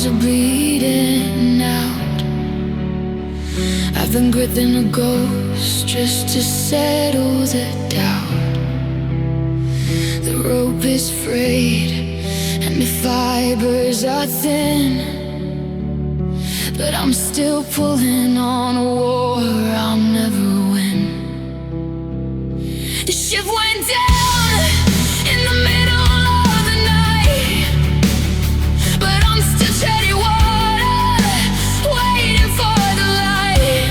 are bleeding out. I've been gripping a ghost just to settle the doubt. The rope is frayed and the fibers are thin, but I'm still pulling on a war I'll never win. The ship went down in the middle of the night, but I'm still treading water, waiting for the light.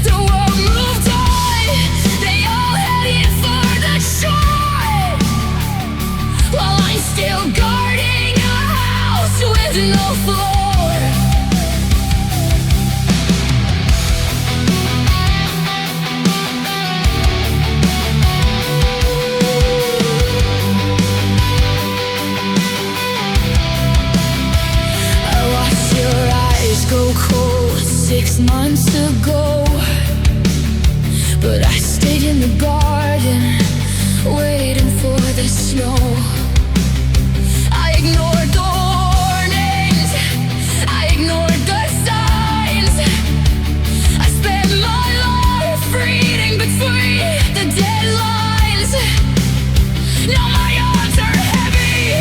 The world moved on, they all headed for the shore, while I'm still guarding a house with no floor. Go cold 6 months ago, but I stayed in the garden, waiting for the snow. I ignored the warnings, I ignored the signs. I spent my life reading between the deadlines. Now my arms are heavy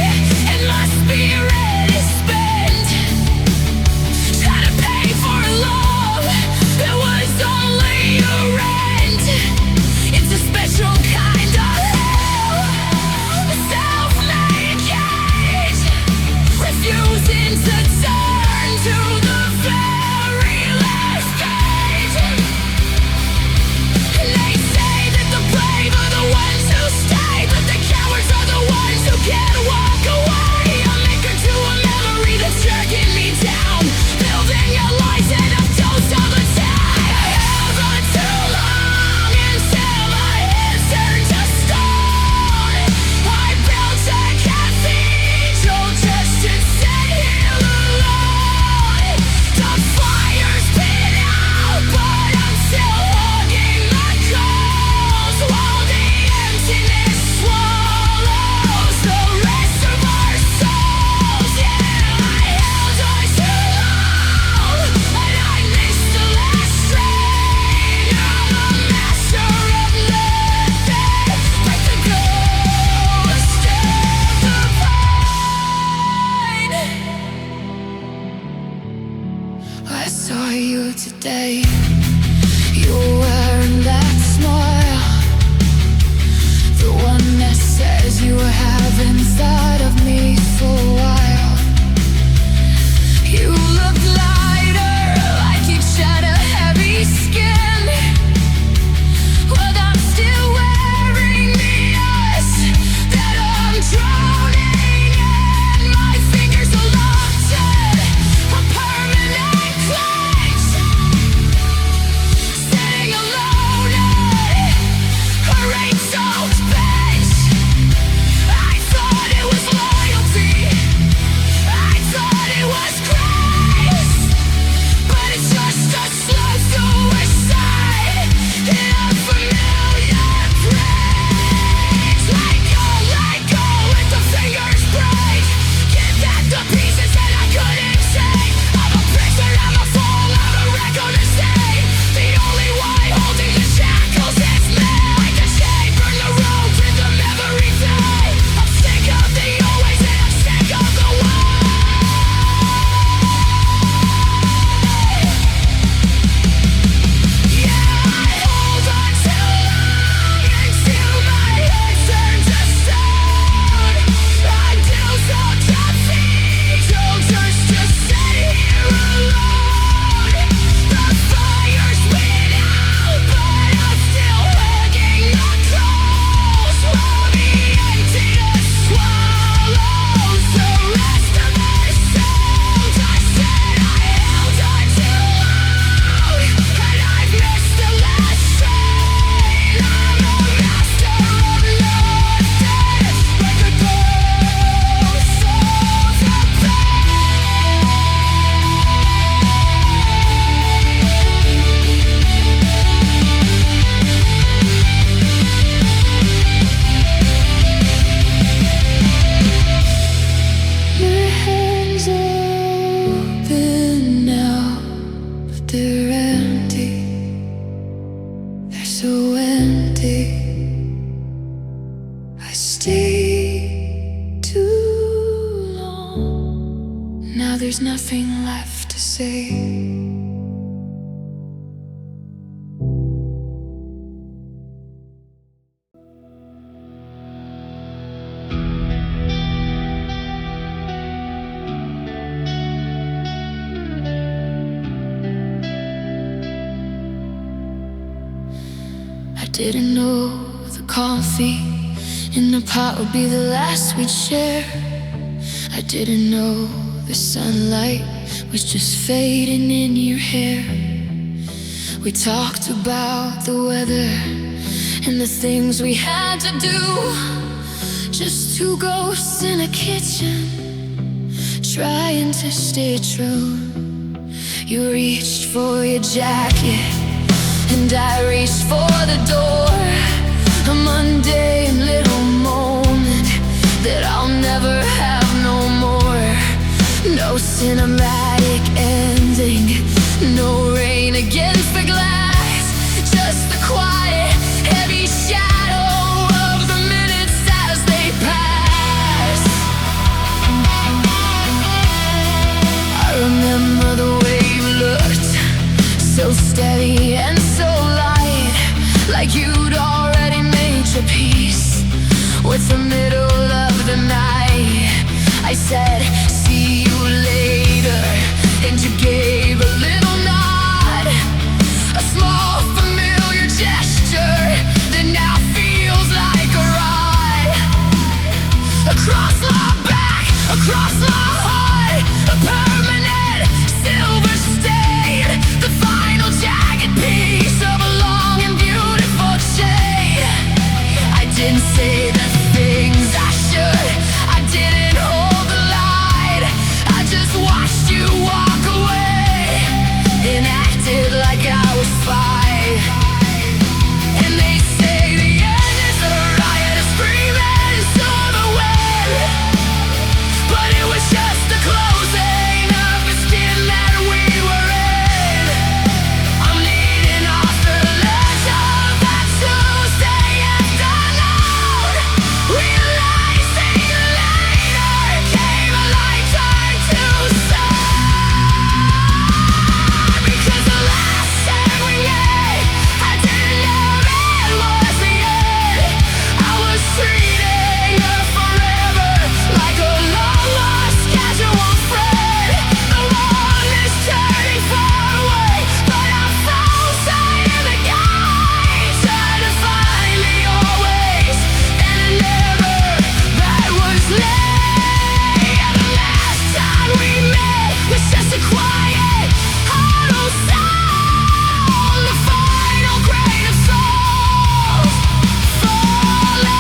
and my spirit is spent, trying to pay for love that was only a rent. It's a special kind of hell, a self-made cage, refusing to turn to the very last page. And they say that the brave are the ones who stay, but the cowards are the ones who can't walk away. I'm anchored to a memory that's jerking me down, building a life that I've told all the time. I held on too long until my hands turned to stone. I built a cathedral just to sit here alone. The fire's been out, but I'm still hugging my coals, while the emptiness swallows the rest of our souls. Yeah, I held on too long, and I missed the last string. I'm a master of living, like the ghost of the pine. I saw you today, you were wearing that smile, the one that says you haven't thought of me for a while. You look lighter, like you shed a heavy skin, but I'm still wearing the ice that I'm drowning in. My fingers are locked in a permanent clench, sitting alone in a rain-soaked bench. I thought it was loyalty, Now there's nothing left to say. I didn't know the coffee in the pot would be the last we'd share. I didn't know the sunlight was just fading in your hair. We talked about the weather and the things we had to do. Just two ghosts in a kitchen, trying to stay true. You reached for your jacket and I reached for the door. A mundane little moment that I'll never have no more. No cinematic ending, no rain against the glass. Just the quiet, heavy shadow of the minutes as they pass. I remember the way you looked, so steady and so light, like you'd already made your peace with the middle of the night. I said, see you later, and you gave a little nod, a small familiar gesture that now feels like a ride. Across my back, across my heart, a permanent silver stain, the final jagged piece of a long and beautiful chain. I didn't say the things I should, I didn't hold the light. I just watched you walk away and acted like I was fine. And they say the end is a riot, a screaming to the wind, but it was just the closing of the skin that we were in. I'm leading off the ledge of that Tuesday afternoon, realizing later came a lifetime too soon. Because the last time we met, I didn't know that was the end. I was treating her forever like a long-lost casual friend. The world is turning far away, but I'm frozen in the guys, trying to find me always, and I never, that was late. And the last time we met was just a quiet, hollow sound, the final grain of souls falling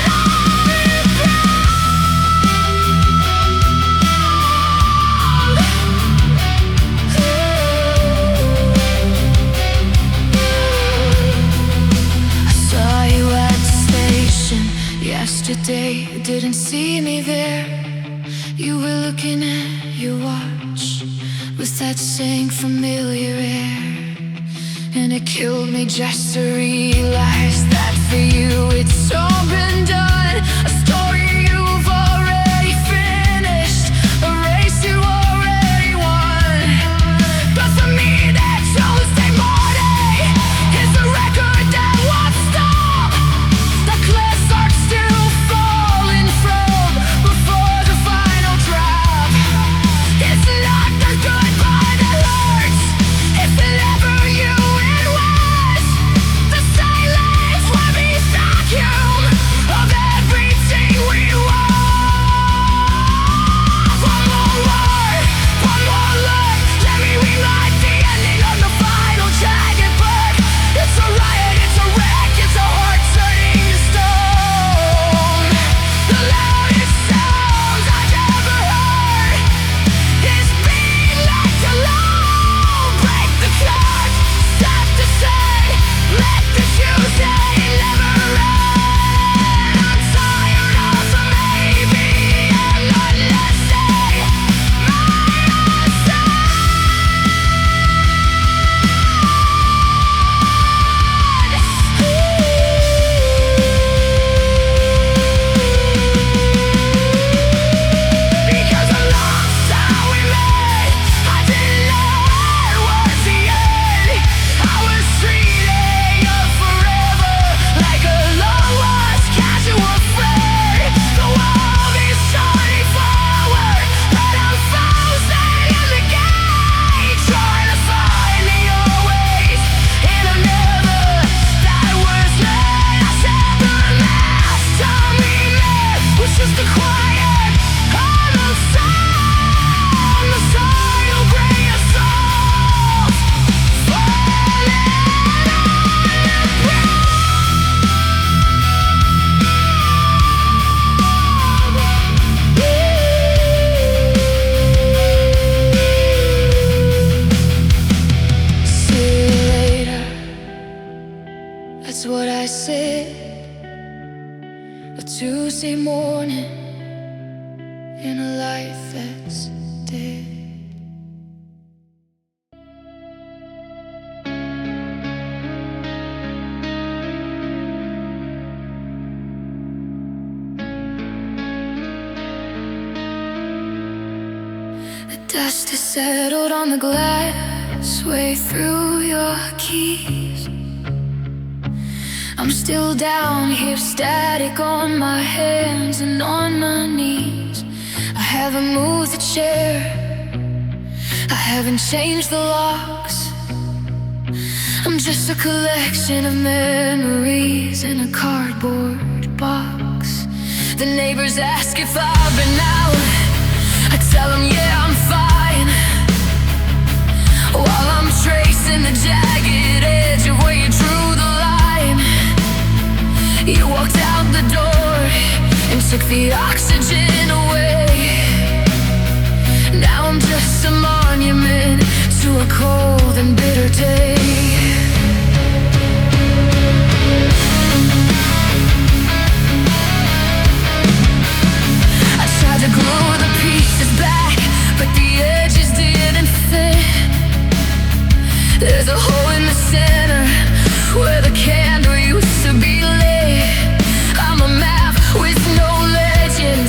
on the I saw you at the station yesterday, didn't see me there. You were looking at your watch with that same familiar air, and it killed me just to realize that for you it's all been done. A story you've already finished, a race you already won. But for me that Tuesday morning is a record that won't stop. The cliffs are still falling from before the final drop. It's not the goodbye that hurts, if it ever you it was. The silence will be vacuum of everything say morning in a life that's dead. The dust has settled on the glass way through your keys. I'm still down here, static on my hands and on my knees. I haven't moved the chair, I haven't changed the locks. I'm just a collection of memories in a cardboard box. The neighbors ask if I've been out, I tell them yeah, I'm fine, while I'm tracing the jagged edge of where you drew the line. You walked out the door and took the oxygen away. Now I'm just a monument to a cold and bitter day. I tried to glue the pieces back, but the edges didn't fit. There's a hole in the center where the candle used to be lit. I'm a map with no legend,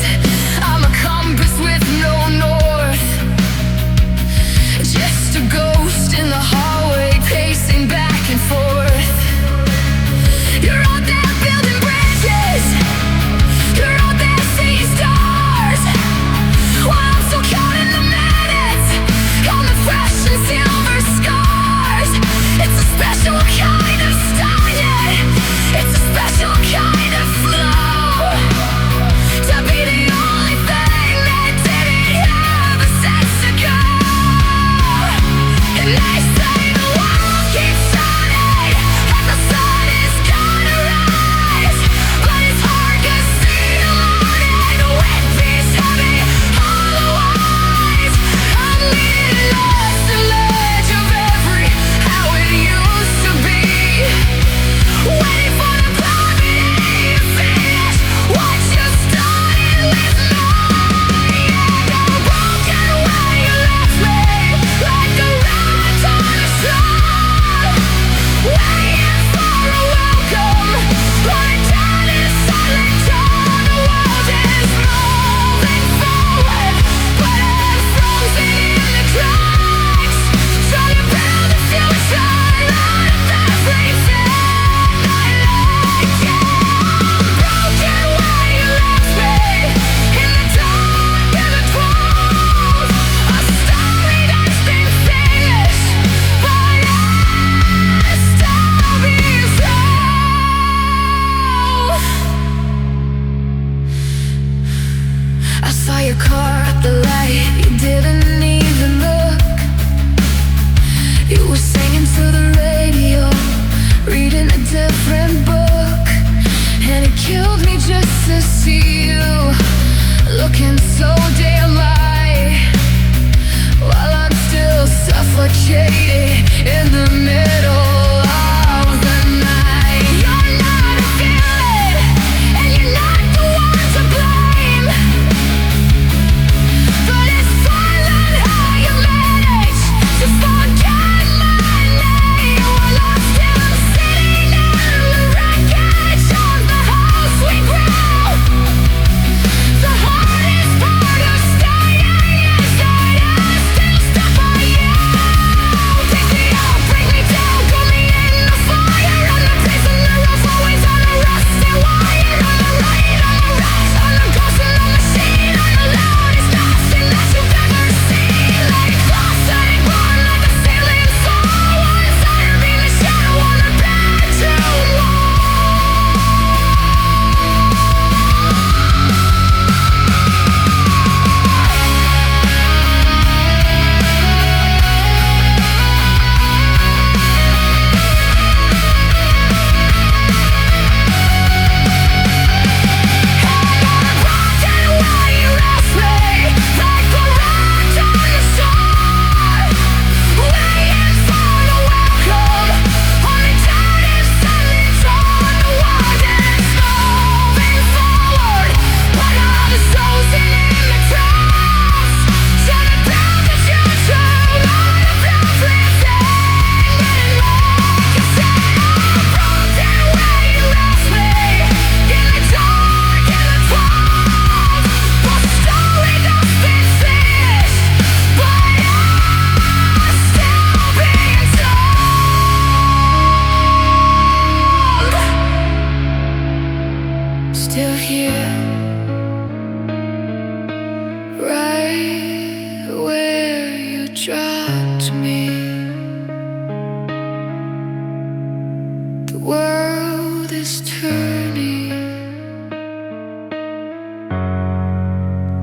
is turning,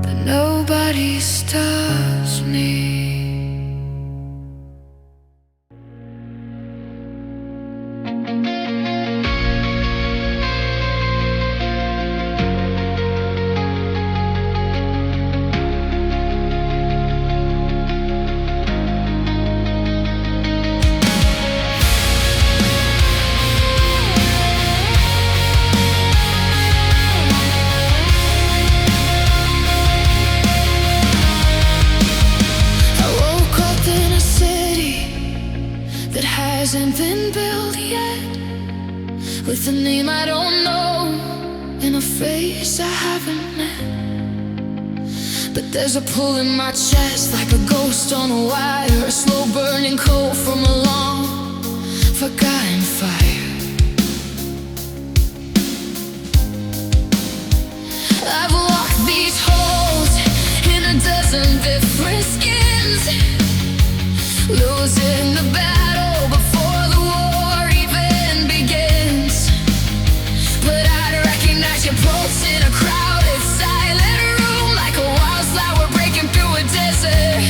but nobody stops me. Hasn't been built yet, with a name I don't know and a face I haven't met. But there's a pull in my chest, like a ghost on a wire, a slow burning coal from a long forgotten fire. I've walked these halls in a dozen different skins, losing the battle before the war even begins. But I'd recognize your pulse in a crowded, silent room, like a wildflower breaking through a desert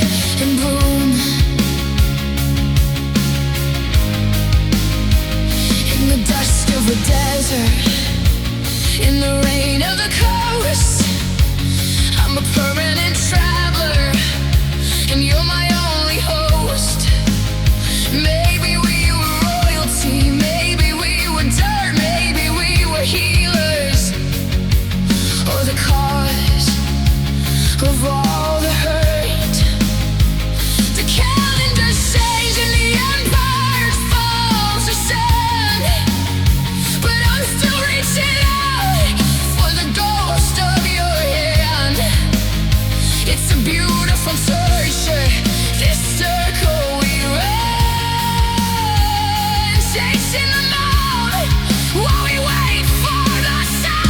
in bloom. In the dust of a desert, in the rain of the coast, I'm a permanent traveler, and you're my only host. Maybe we were royalty, maybe we were dirt, maybe we were healers, or the cause of all the hurt. The calendars change and the empires fall to sun, but I'm still reaching out for the ghost of your hand. It's a beautiful torture, this circle we run, chasing the moon while we wait for the sun.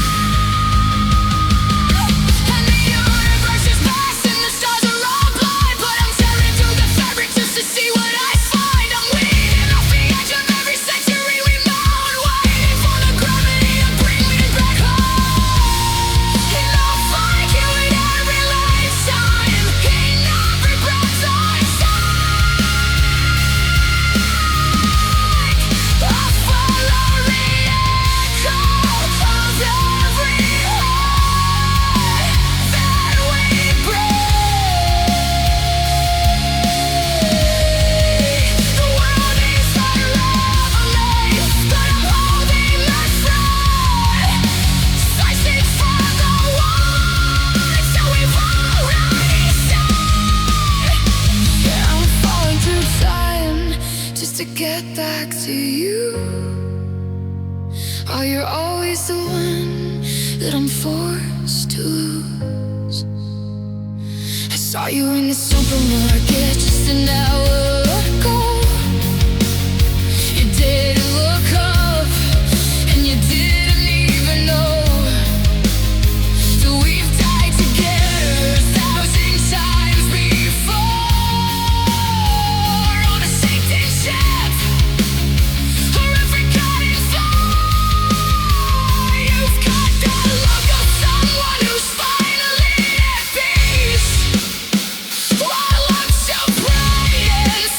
And the universe is vast and the stars are all blind, but I'm tearing through the fabric just to see what I find. I'm weeding off the edge of every century we moan, waiting for the gravity to bring me back home. And I'll find you in every lifetime, in every breath I take. I'll follow the echo of every heart that we break. The world is unraveling, but I'm holding my breath, searching for the ones that we've already seen. Yeah, I'm falling through time just to get back to you. Oh, you're always the one that I'm forced to lose. I saw you in the supermarket just an hour ago. You didn't look up, and you didn't even know that we've died together 1,000 times before. On a sinking ship, or a forgotten fire, you've got the look of someone who's finally at peace, while I'm so bright and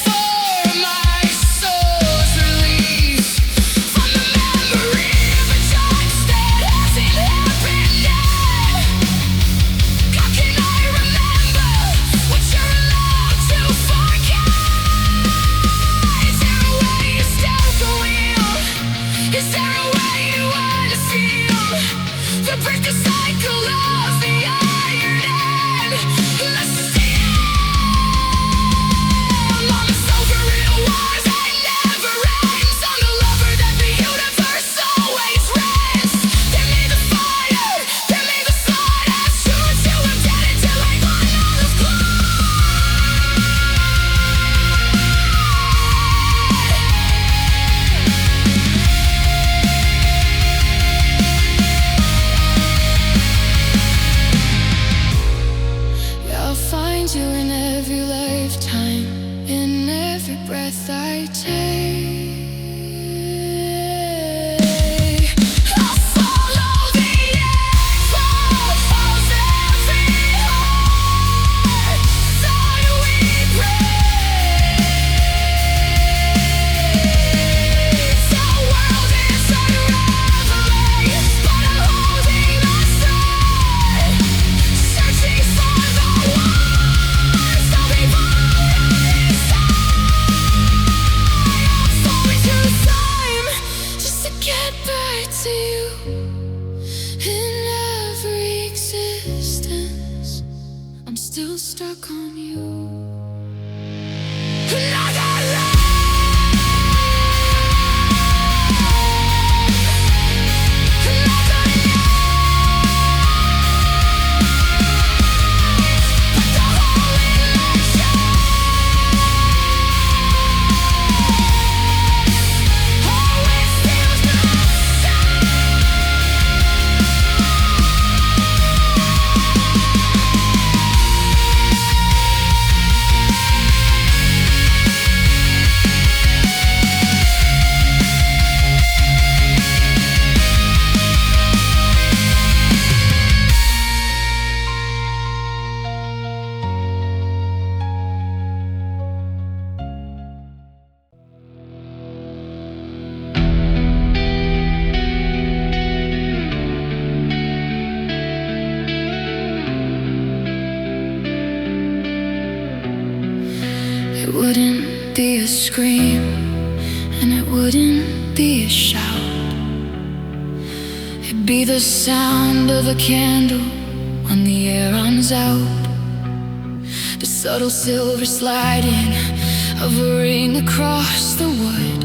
It wouldn't be a scream, and it wouldn't be a shout. It'd be the sound of a candle when the air runs out. The subtle silver sliding of a ring across the wood.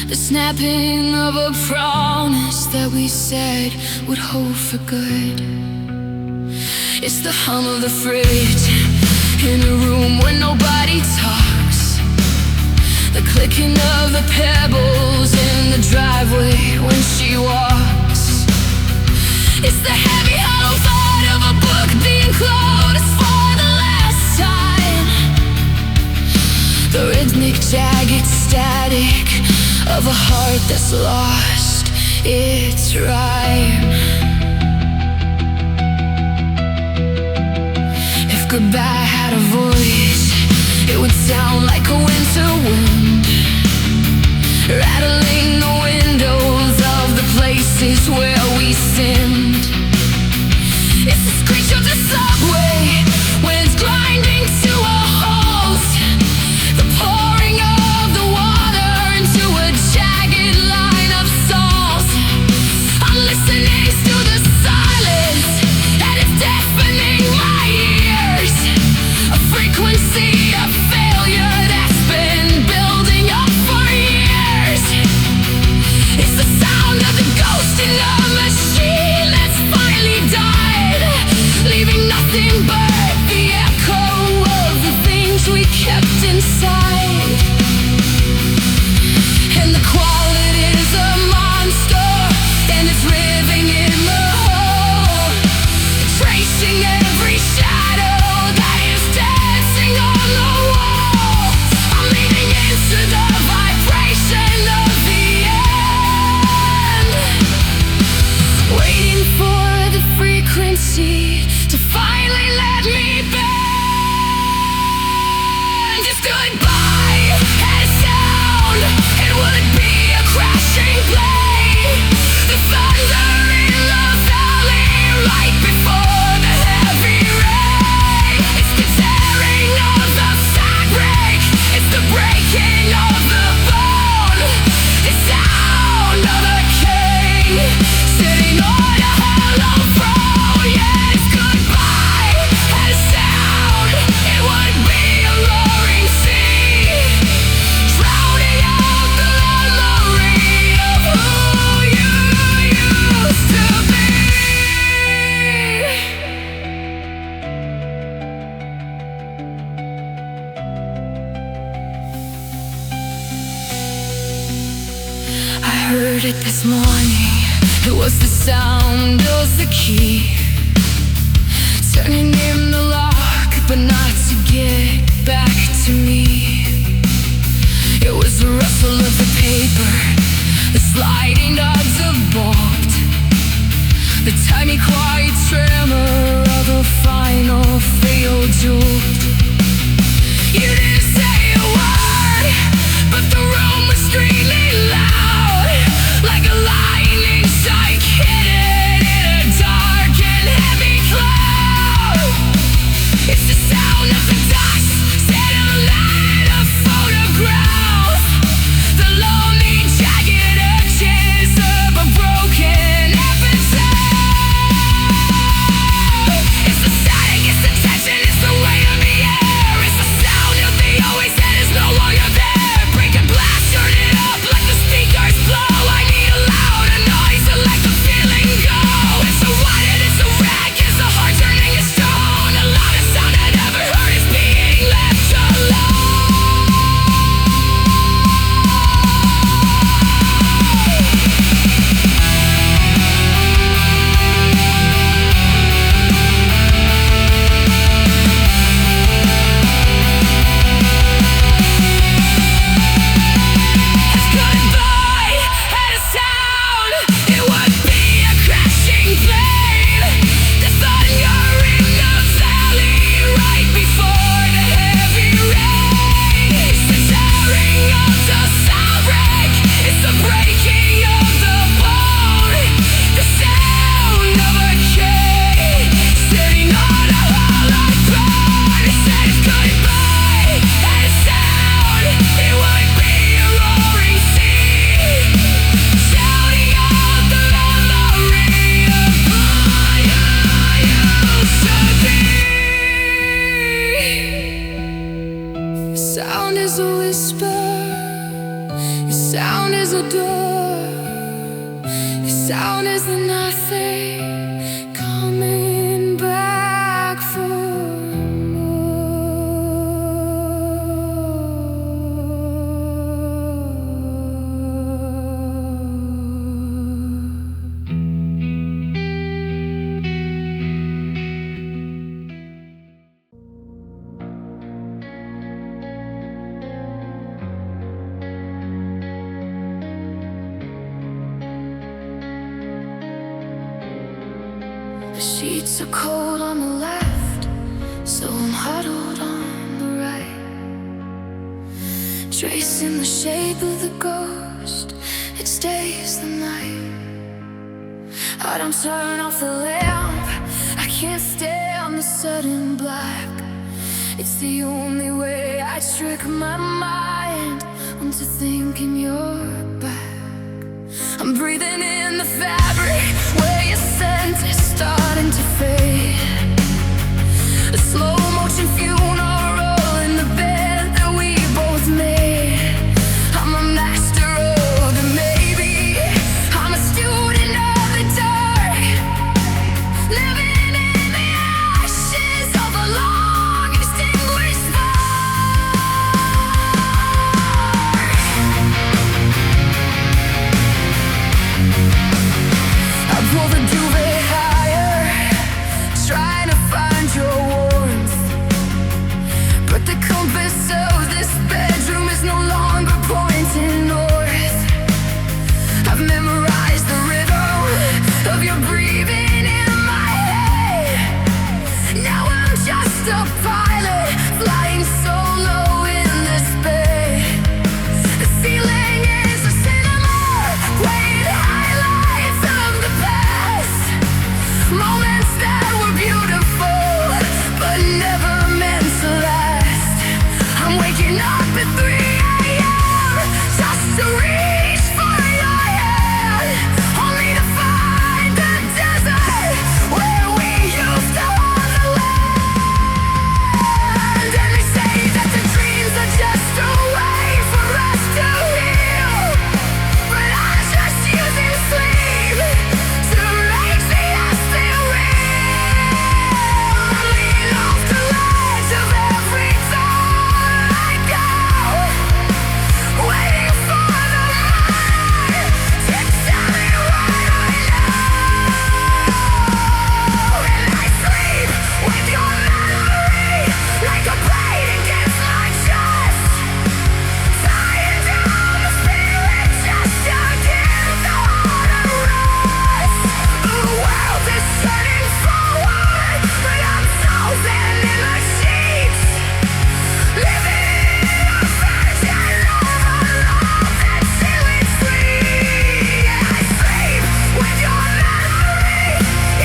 The snapping of a promise that we said would hold for good. It's the hum of the fridge in a room where nobody talks. The clicking of the pebbles in the driveway when she walks. It's the heavy hollow thought of a book being closed for the last time. The rhythmic jagged static of a heart that's lost its rhyme. If goodbye had a voice, it would sound like a winter wind, rattling the windows of the places where we sinned. It's the screech of the subway when it's grinding to a halt. The pouring of the water into a jagged line of salt. I'm listening to the silence and it's deafening my ears. A frequency of failure that's been building up for years. It's the sound of the ghost in a machine that's finally died, leaving nothing but the echo of the things we kept inside. And the quality is a monster, and it's living in the hole, tracing every shadow that is dancing on the wall. I'm leaning into the vibration of the end, waiting for the frequency to finally let me bend. Just goodbye and sound, it would be a crashing blade. The thunder in the valley right before the heavy rain. It's the tearing of the fabric, it's the breaking of the bone. The sound of a king sitting on a hollow throne. Yeah, it's goodbye and sound, it would be a roaring sea, drowning out the memory of who you used to be. I heard it this morning, it was the sound of the key turning in the lock, but not to get back to me. It was the rustle of the paper, the sliding odds of bolt, the tiny quiet tremor of a final failed jolt. You didn't say a word, but the room was screaming loud, like a lightning strike hidden in a dark and heavy cloud. It's the sound of the dust sound is a whisper, your sound is a door, your sound is the nothing coming back for The sheets are cold on the left, so I'm huddled on the right, tracing the shape of the ghost, it stays the night. I don't turn off the lamp, I can't stay on the sudden black. It's the only way I trick my mind into thinking you're back. I'm breathing in the fabric where your scent is starting to fade. A slow motion funeral in the bed that we both made. I'm a master of the maybe, I'm a student of the dark, living in the ashes of a long extinguished spark. I pull the duvet higher, trying to find your warmth, but the compass of this bedroom is no longer pointing north. I've memorized the rhythm of your breathing in my head. Now I'm just a pilot flying solo in this bed. The ceiling is a cinema playing highlights of the past, moments that were beautiful but never meant to last. I'm waking up at 3 a.m. just to reach for your hand, only to find the desert where we used to hold the land. And they say that the dreams are just a way for us to heal, but I'm just using sleep to make the us feel real. I lean off the ledge of every door I go, waiting for the mind to tell me what I know. And I sleep with your memory like a blade against my chest, tying down the spirit just to give the heart a rest. The world is turning forward, but I'm frozen in the sheets, living in a version of a love that's feeling sweet. I sleep with your memory,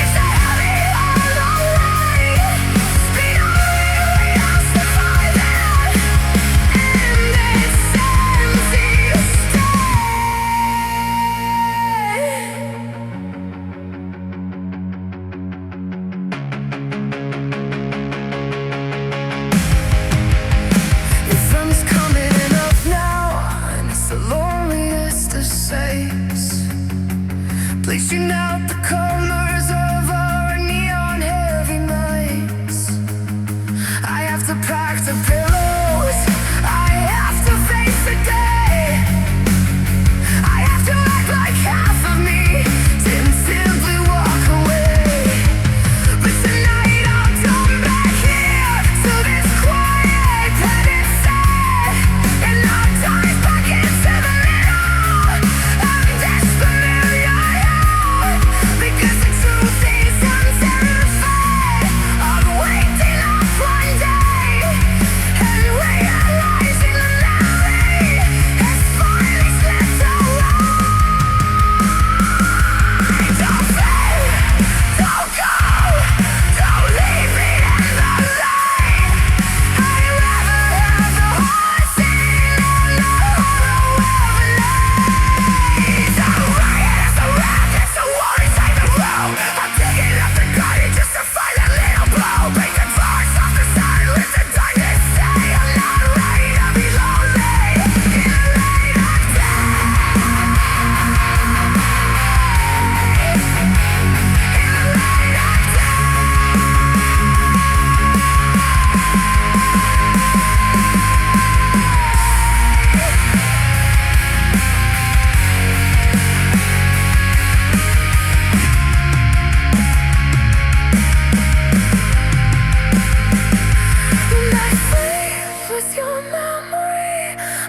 it's a heavy on the right, speed on we lost the fight and it's empty to stay. The sun's coming up now, and it's the loneliest of sights, bleaching out the colors of our neon heavy nights. I have to pack the pillows, I have to face the day, I have to act like half of me didn't simply walk away. But tonight I'll come back here to this quiet pen instead, and I'll dive back into the middle of this familiar hell.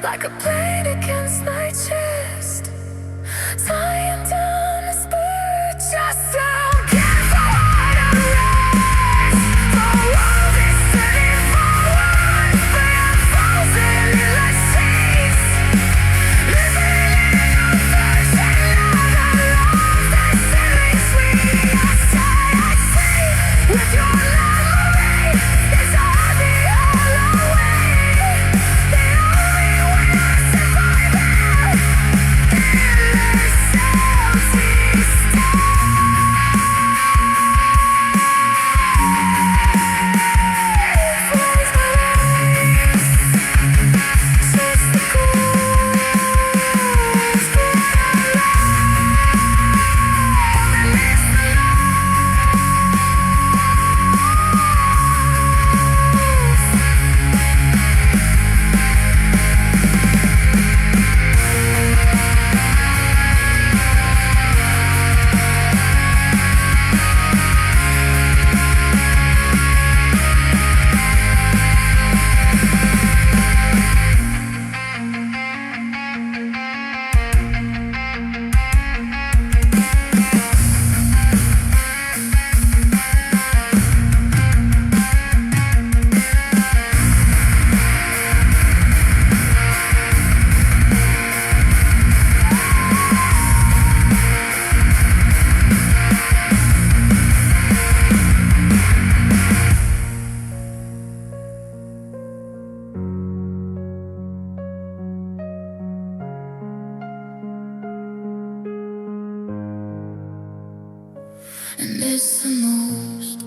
like a blade against my chest, tying down a spirit just to get forward and rest. The world is turning forward, but I'm frozen in the seas, living in a version of a love that's silly sweet. I say, with your memory, it's all the other way. The only way to survive in this empty state. Flies my legs, sets the course, but I'm lost amidst the and it's the most.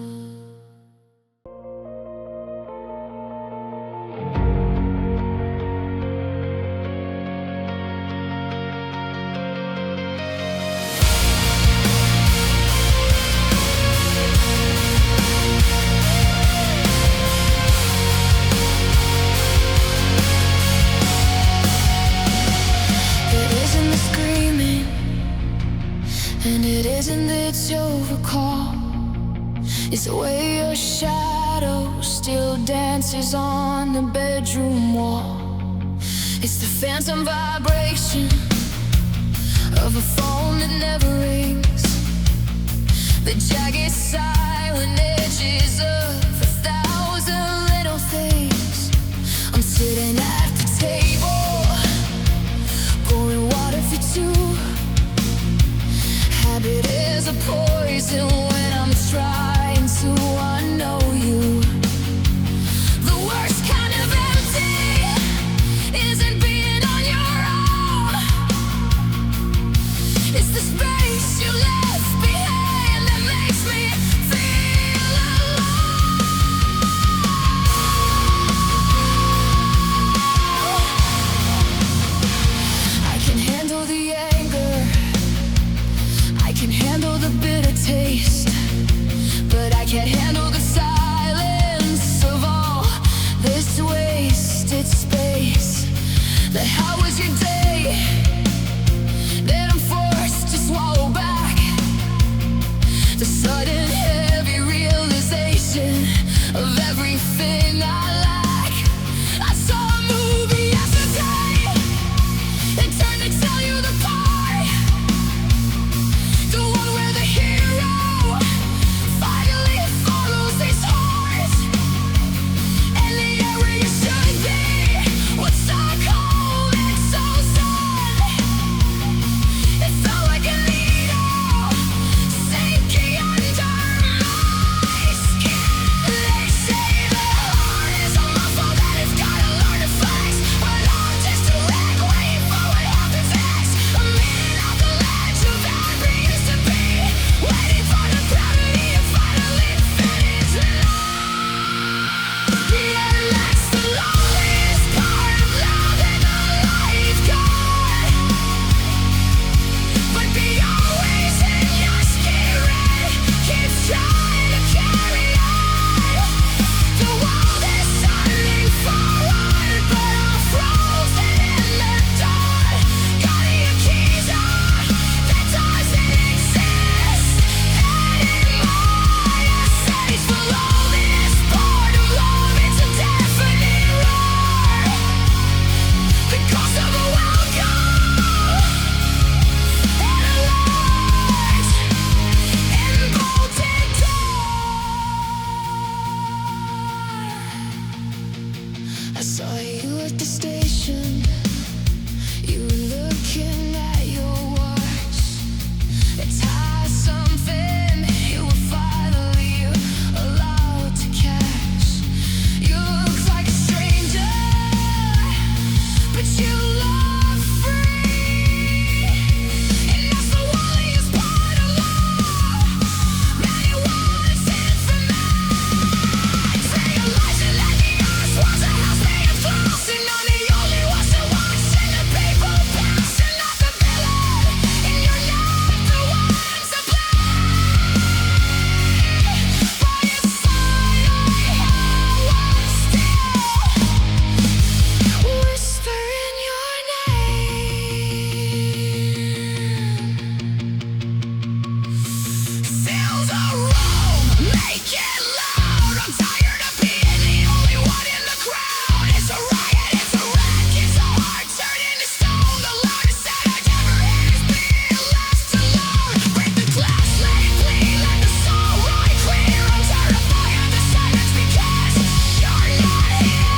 It isn't the screaming, and it isn't that you recall. It's the way your shadow still dances on the bedroom wall. It's the phantom vibration of a phone that never rings, the jagged silent edges of 1,000 little things. I'm sitting at the table, pouring water for two. Habit is a poison when I'm trying to unknow you. The worst kind of empty isn't being on your own. It's the space you left behind that makes me feel alone. I can handle the anger, I can handle the bitter taste, but I can't handle the silence of all this wasted space. That how was your day that I'm forced to swallow back? The sudden heavy realization of everything I lack. I saw a movie yesterday and turned to tell you the part, the one where the hero finally follows his heart, and the area you should be was so cold and so Saw you at the station. You were looking at your watch. It's high something you were finally allowed to catch. You look like a stranger, but you love free. And that's the loneliest part of love. Man, you want is infinite. Say your lies and let the earth was a house made of glass. And I'm the only ones that watch and the people pass. You're not the villain, and you're not the ones to blame. By your side, I was still whispering your name. Fill the room, make it loud. I'm tired of being the only one in the crowd. It's a riot, it's a wreck, it's a heart turning to stone. The loudest sound I've ever heard is being left alone. Break the glass, let it bleed, let the soul run clear. I'm terrified of the silence because you're not here.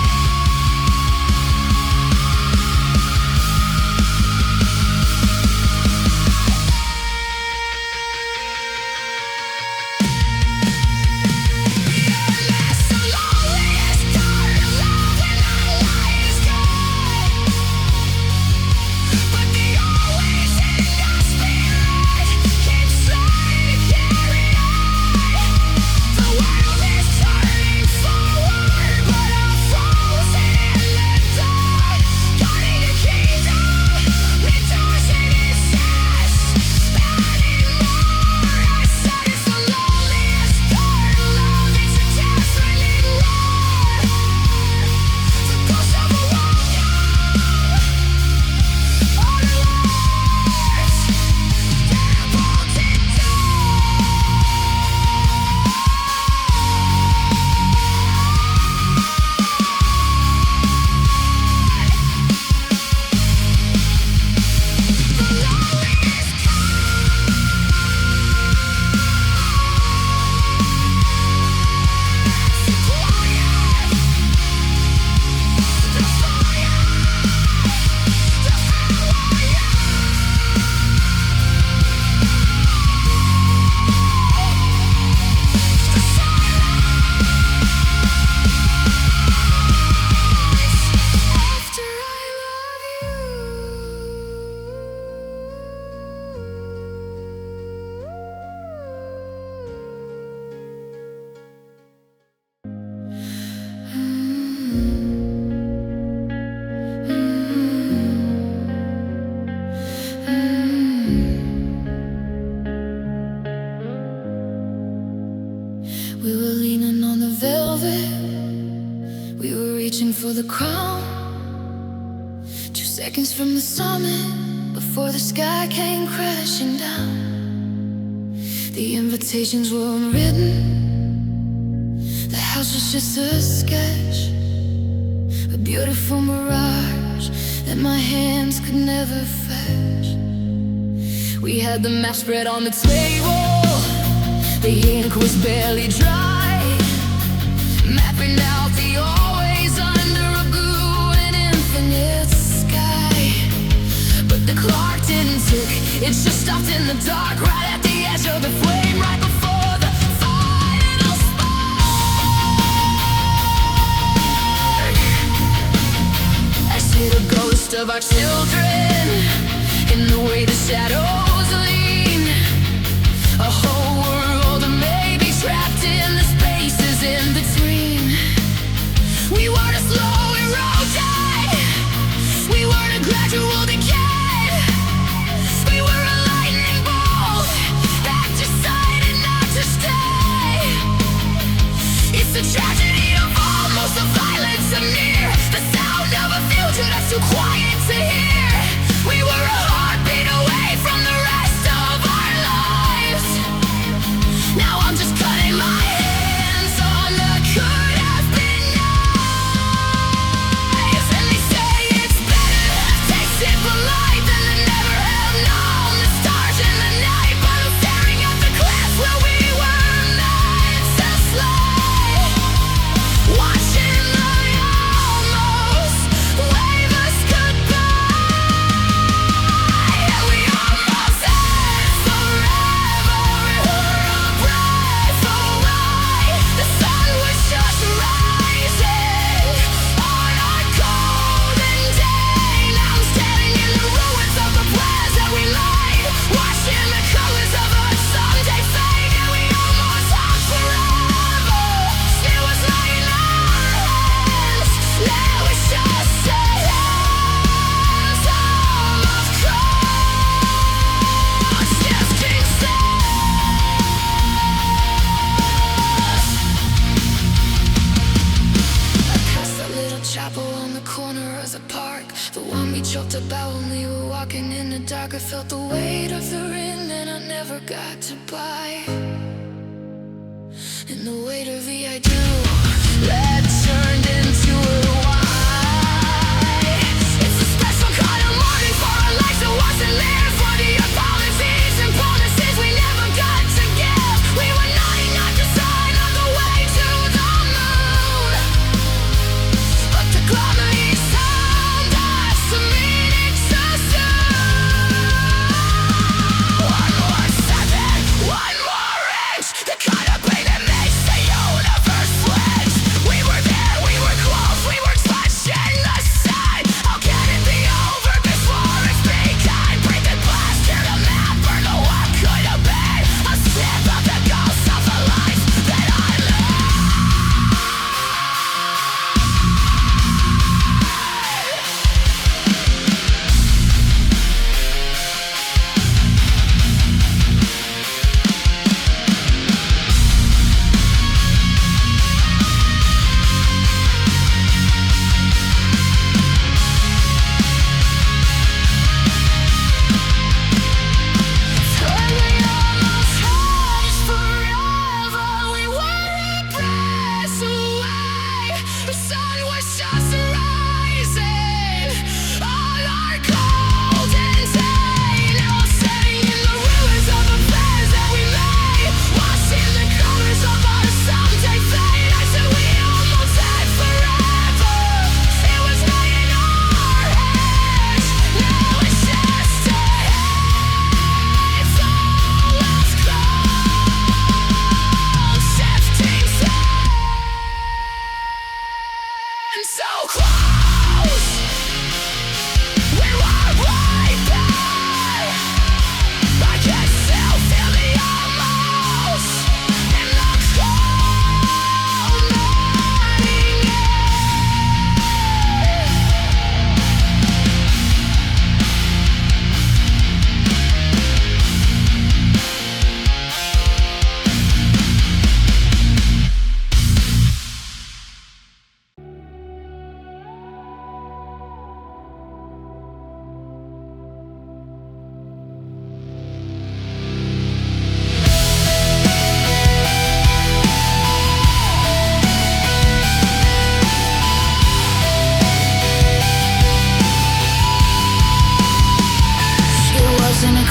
That's the loneliest part of love when the light is gone. But the always in the spirit keeps trying to carry on. The world is turning forward, but I'm frozen in the dark. Guarding the kingdom, rejoicing in success. Adding more, I said it's the loneliest part of love. It's a deafening roar. The ghost of a walk down on the lights. They're bolted after I love you. We were leaning on the velvet. We were reaching for the crown. 2 seconds from the summit before the sky came crashing down. The invitations were unwritten. The house was just a sketch, a beautiful mirage that my hands could never fetch. We had the map spread on the table. The ink was barely dry, mapping out the always under a blue and infinite sky. But the clock didn't tick, it just stopped in the dark, right at the edge of the flame, right before the final spark. I see the ghost of our children in the way the shadows lean. A whole world of maybe trapped in the spaces in between. We weren't a slow erosion, we weren't a gradual decay. We were a lightning bolt that decided not to stay. It's the tragedy of almost, the violence of near, the sound of a future that's too quiet to hear. We were a heartbeat away from the rest of our lives. Now I'm just cutting my hands on the could have been knives. And they say it's better to have tasted the light than to never have known the stars in the night. But I'm staring at the glass where we were meant to slay, watching the almost couple on the corner of the park, the one we joked about when we were walking in the dark. I felt the weight of the ring that I never got to buy, and the weight of the I do that turned into a why. It's a special kind of morning for our lives that wasn't there, for the apologies and promises we never got to give. We were nodding at the sign of the way to the moon, but the gravity sound us a meaning so soon. One more second, one more inch, the kind of pain that makes the universe flinch. We were there, we were close, we were touching the sun. How can it be over before it's begun? Breathe the glass, tear the map, burn the what could have been. A sip of the ghost of the life that I live. So close, we were right there. I can still feel the almost in the cold morning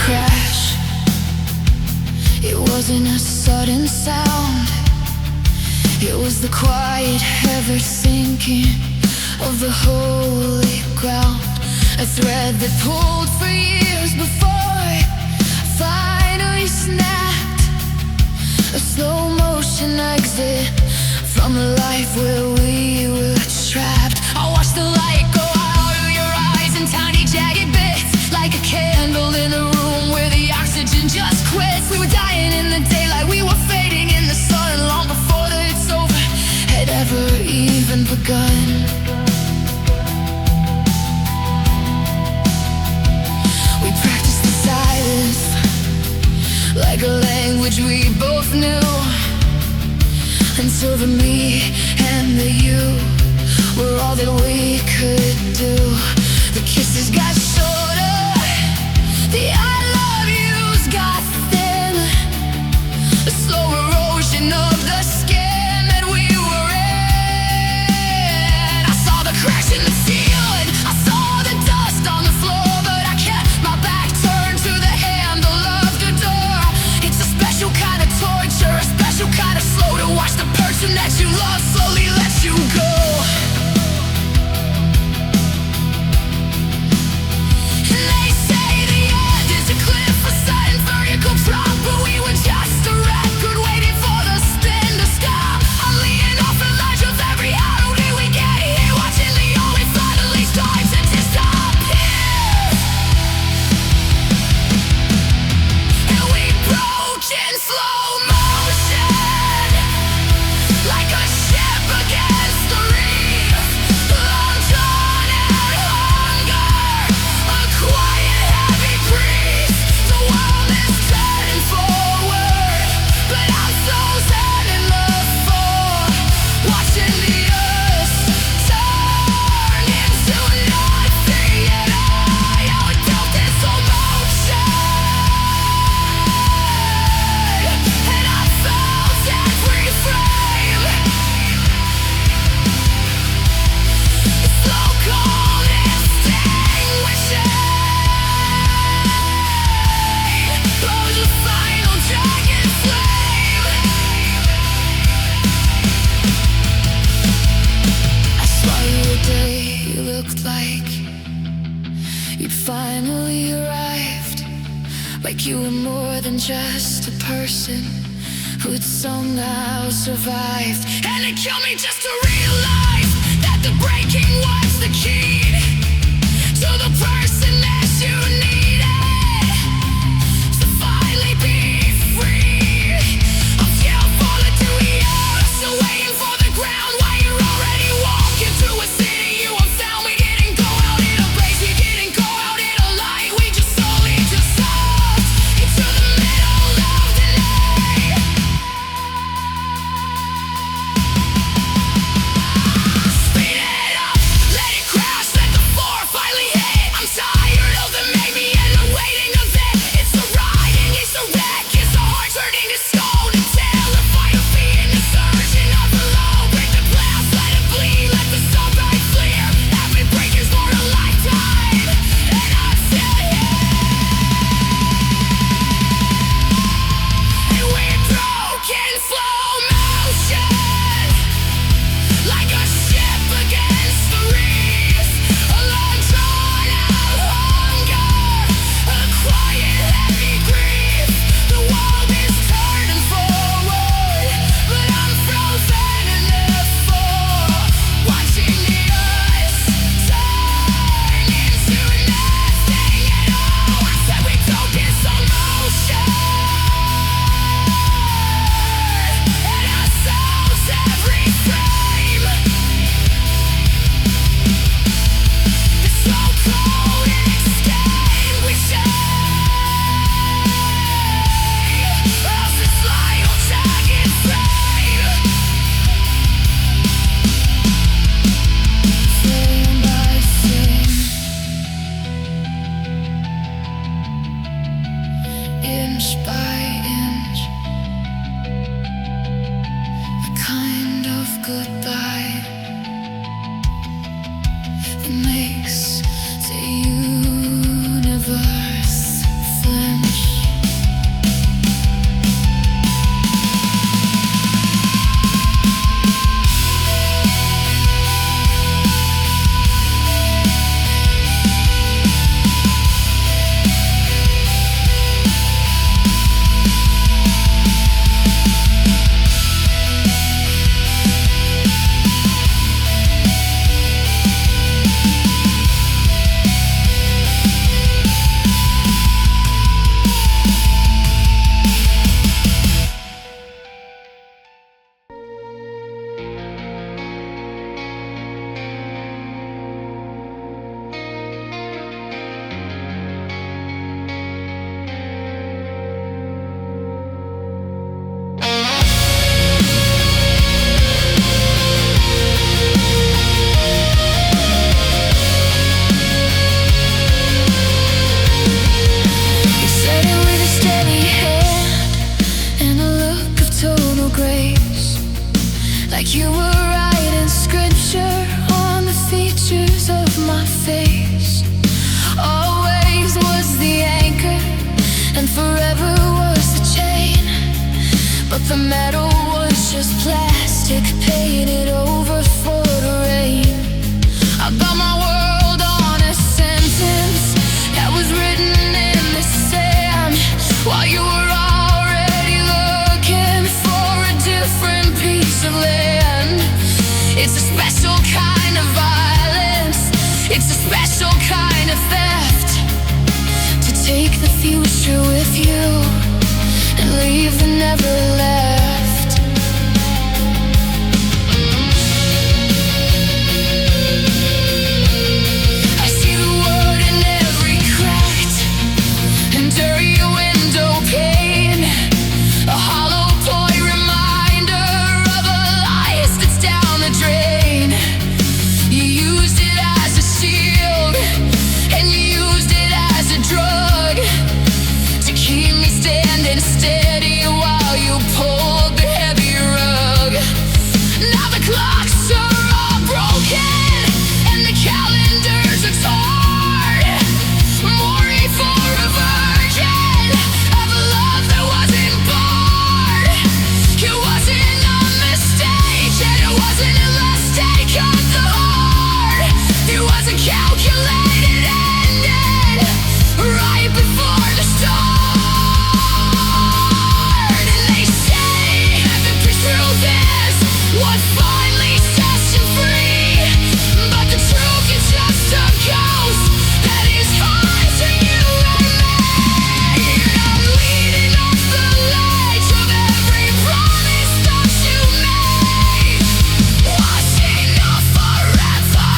crash. It wasn't a sudden sound. It was the quiet, ever sinking of the holy ground. A thread that pulled for years before it finally snapped. A slow motion exit from a life where we were trapped. I watched the light go out of your eyes in tiny jagged bits, like a candle in a room where the oxygen just quits. We were dying in the daylight, we were fading in the sun, long before the it's over had ever even begun. We practiced the silence like a language we both knew, until the me and the you were all that we could do. The kisses got shorter, the I love yous got thin, a slow erosion of the skin that we were in. I saw the cracks in the ceiling, I saw the dust on the floor, but I kept my back turned to the handle of the door. It's a special kind of torture, a special kind of slow to watch the person that you love slowly let you go. Fly looked like you'd finally arrived, like you were more than just a person who'd somehow survived. And it killed me just to realize that the breaking was the key to the person that you needed to finally be free. I'm still falling to you, still waiting for the ground while you're already walking through a city you have found. We didn't go out in a blaze, we didn't go out in a light, we just slowly dissolved into the middle of the night. Speed it up, let it crash, let the floor finally hit. I'm tired of the maybe and the waiting of it. It's the riding, it's the wreck, it's the heart turning to stone until the final beat the surging of the low. Break the glass, let it bleed, let the sunlight clear. Every break is for a lifetime, and I'm still here. And we're broken slow motion, like a ship against the reef. A long drawn out hunger, a quiet heavy grief. The world is turning forward, but I'm frozen in the fall, watching the earth turn into nothing at all. I said we don't get some motion, and ourselves every frame. The so-called extinguishing of this light will tag its flame. Frame by frame, inch by inch, a kind of goodbye that makes the universe flinch. You said it with a steady hand and a look of total grace, like you were writing scripture on the features of my face. Always was the anchor and forever was the chain, but the metal was just plastic painted over for the rain. I got my world on a sentence that was written in the sand, while you were already looking for a different piece of land. It's a special kind of violence, it's a special kind of theft, to take the future with you and leave the never left. I see the word in every cracked and dirty window pane, a hollow ploy reminder of a life that's down the drain. You used it as a shield and you used it as a drug to keep me standing steady while you pull calculated ended right before the start. And they say that the truth is what finally sets you free, but the truth is just a ghost that is haunting you and me. I'm leading off the ledge of every promise that you made, watching off forever,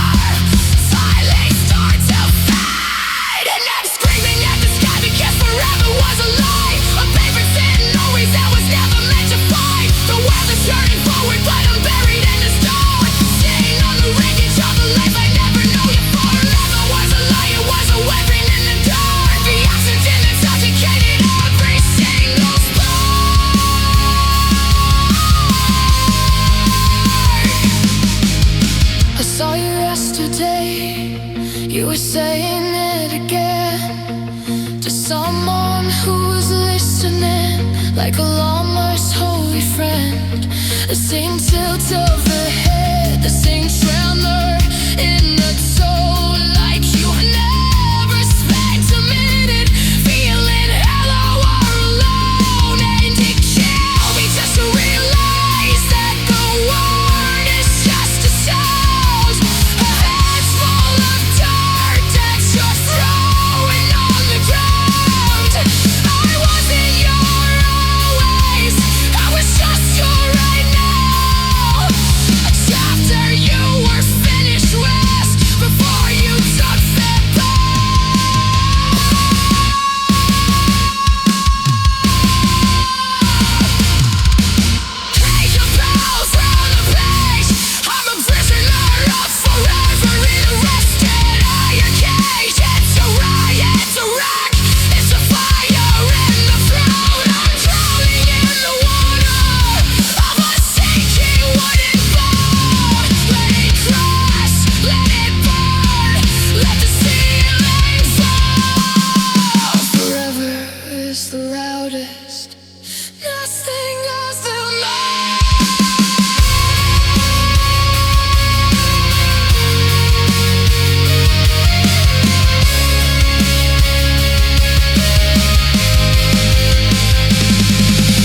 silence start to fade. And I'm screaming at the sky because forever was a lie, a paper thin always that was never meant to fight. The world is turning forward but I'm buried in the stone, sitting on the wreckage of a life I never knew you for. Forever was a lie, it was a weapon in the dark, the oxygen that suffocated every single spark. I saw you yesterday, you were saying it again to someone who was listening, like a lost holy friend. The same tilt of the head, the same tremor in the toe, like you never spent a minute feeling hello or alone. And it killed me just to realize that the word is just a sound, a handful of dirt that you're throwing on the ground. I wasn't your always, I was just your right now. A chapter you were finished with before you took the bow. Take a bow from the page, I'm a prisoner of forever, interested in your cage. It's a riot, it's a wreck, it's a fire in the throat. I'm drowning in the water of a sinking wooden boat. Let it crash, let it burn, let the ceiling fall. Forever is the loudest, nothing else will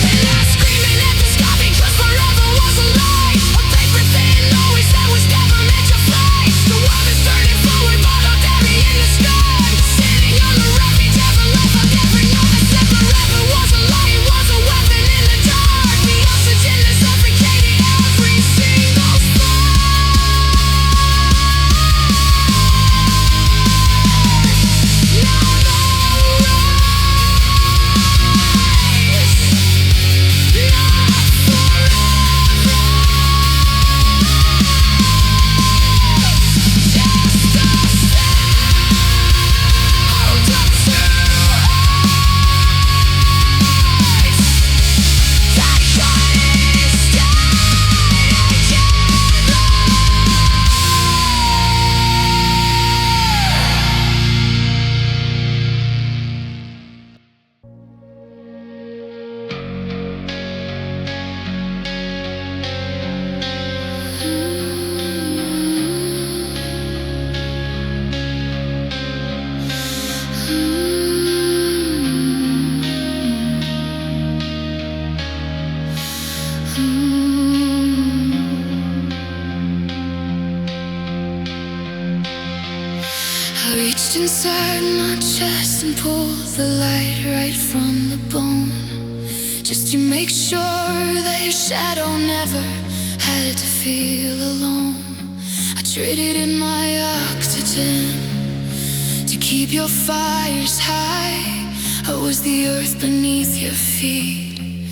And I'm screaming at the sky because forever was a lie, a paper thin always that was never meant to fly. The world is turning forward but I'm buried in the sky, sitting on the wreckage of a life I've never known. I said forever was a lie, it was a weapon in the dark, the oxygen that suffocated every single I reached inside my chest and pulled the light right from the bone, just to make sure that your shadow never had to feel alone. I traded in my oxygen to keep your fires high. I was the earth beneath your feet,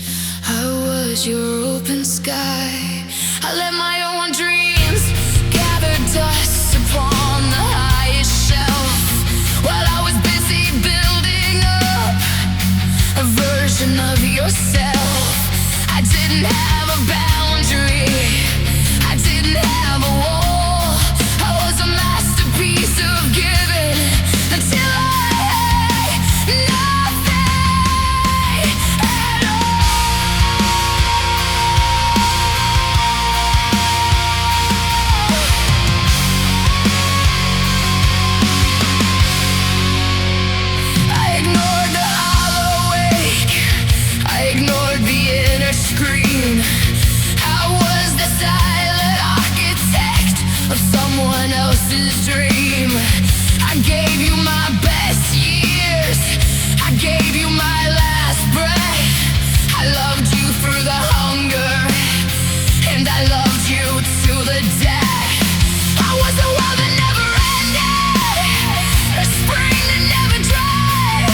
I was your open sky. I let my own dreams gather dust upon the highest shelf, while I was busy building up a version of yourself. I didn't have a boundary, I didn't have a wall. I was a masterpiece of giving until I had nothing at all. I gave you my best years, I gave you my last breath. I loved you through the hunger, and I loved you to the death. I was a well that never ended, a spring that never dried.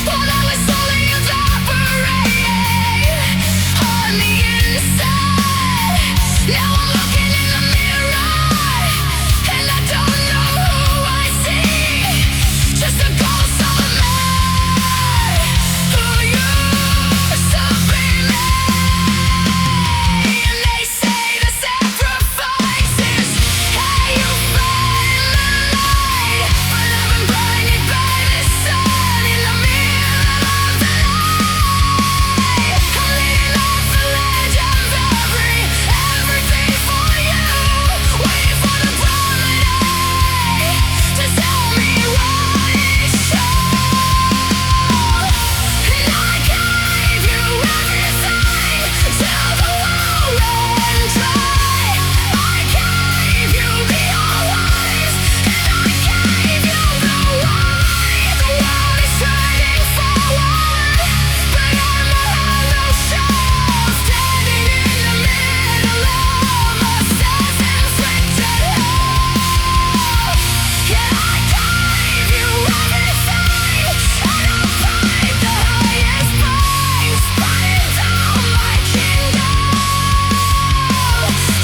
But I was slowly evaporating on the inside. Now I'm looking in the mirror, and I don't know who I see. Just a ghost of a man who used to be me. And they say the sacrifices, hey, you find the light, but I've been blinded by the sun in the middle of the night. I'm leaning off the ledge of everything for you, waiting for the promenade to tell me what is true. And I gave you everything till the well ran dry. I gave you the always, and I gave you the why. The world is turning forward, but I'm a hollow shell standing in the middle of a self-inflicted hell. Yeah, I gave you everything, and I'll pay the highest price, burning down my kingdom,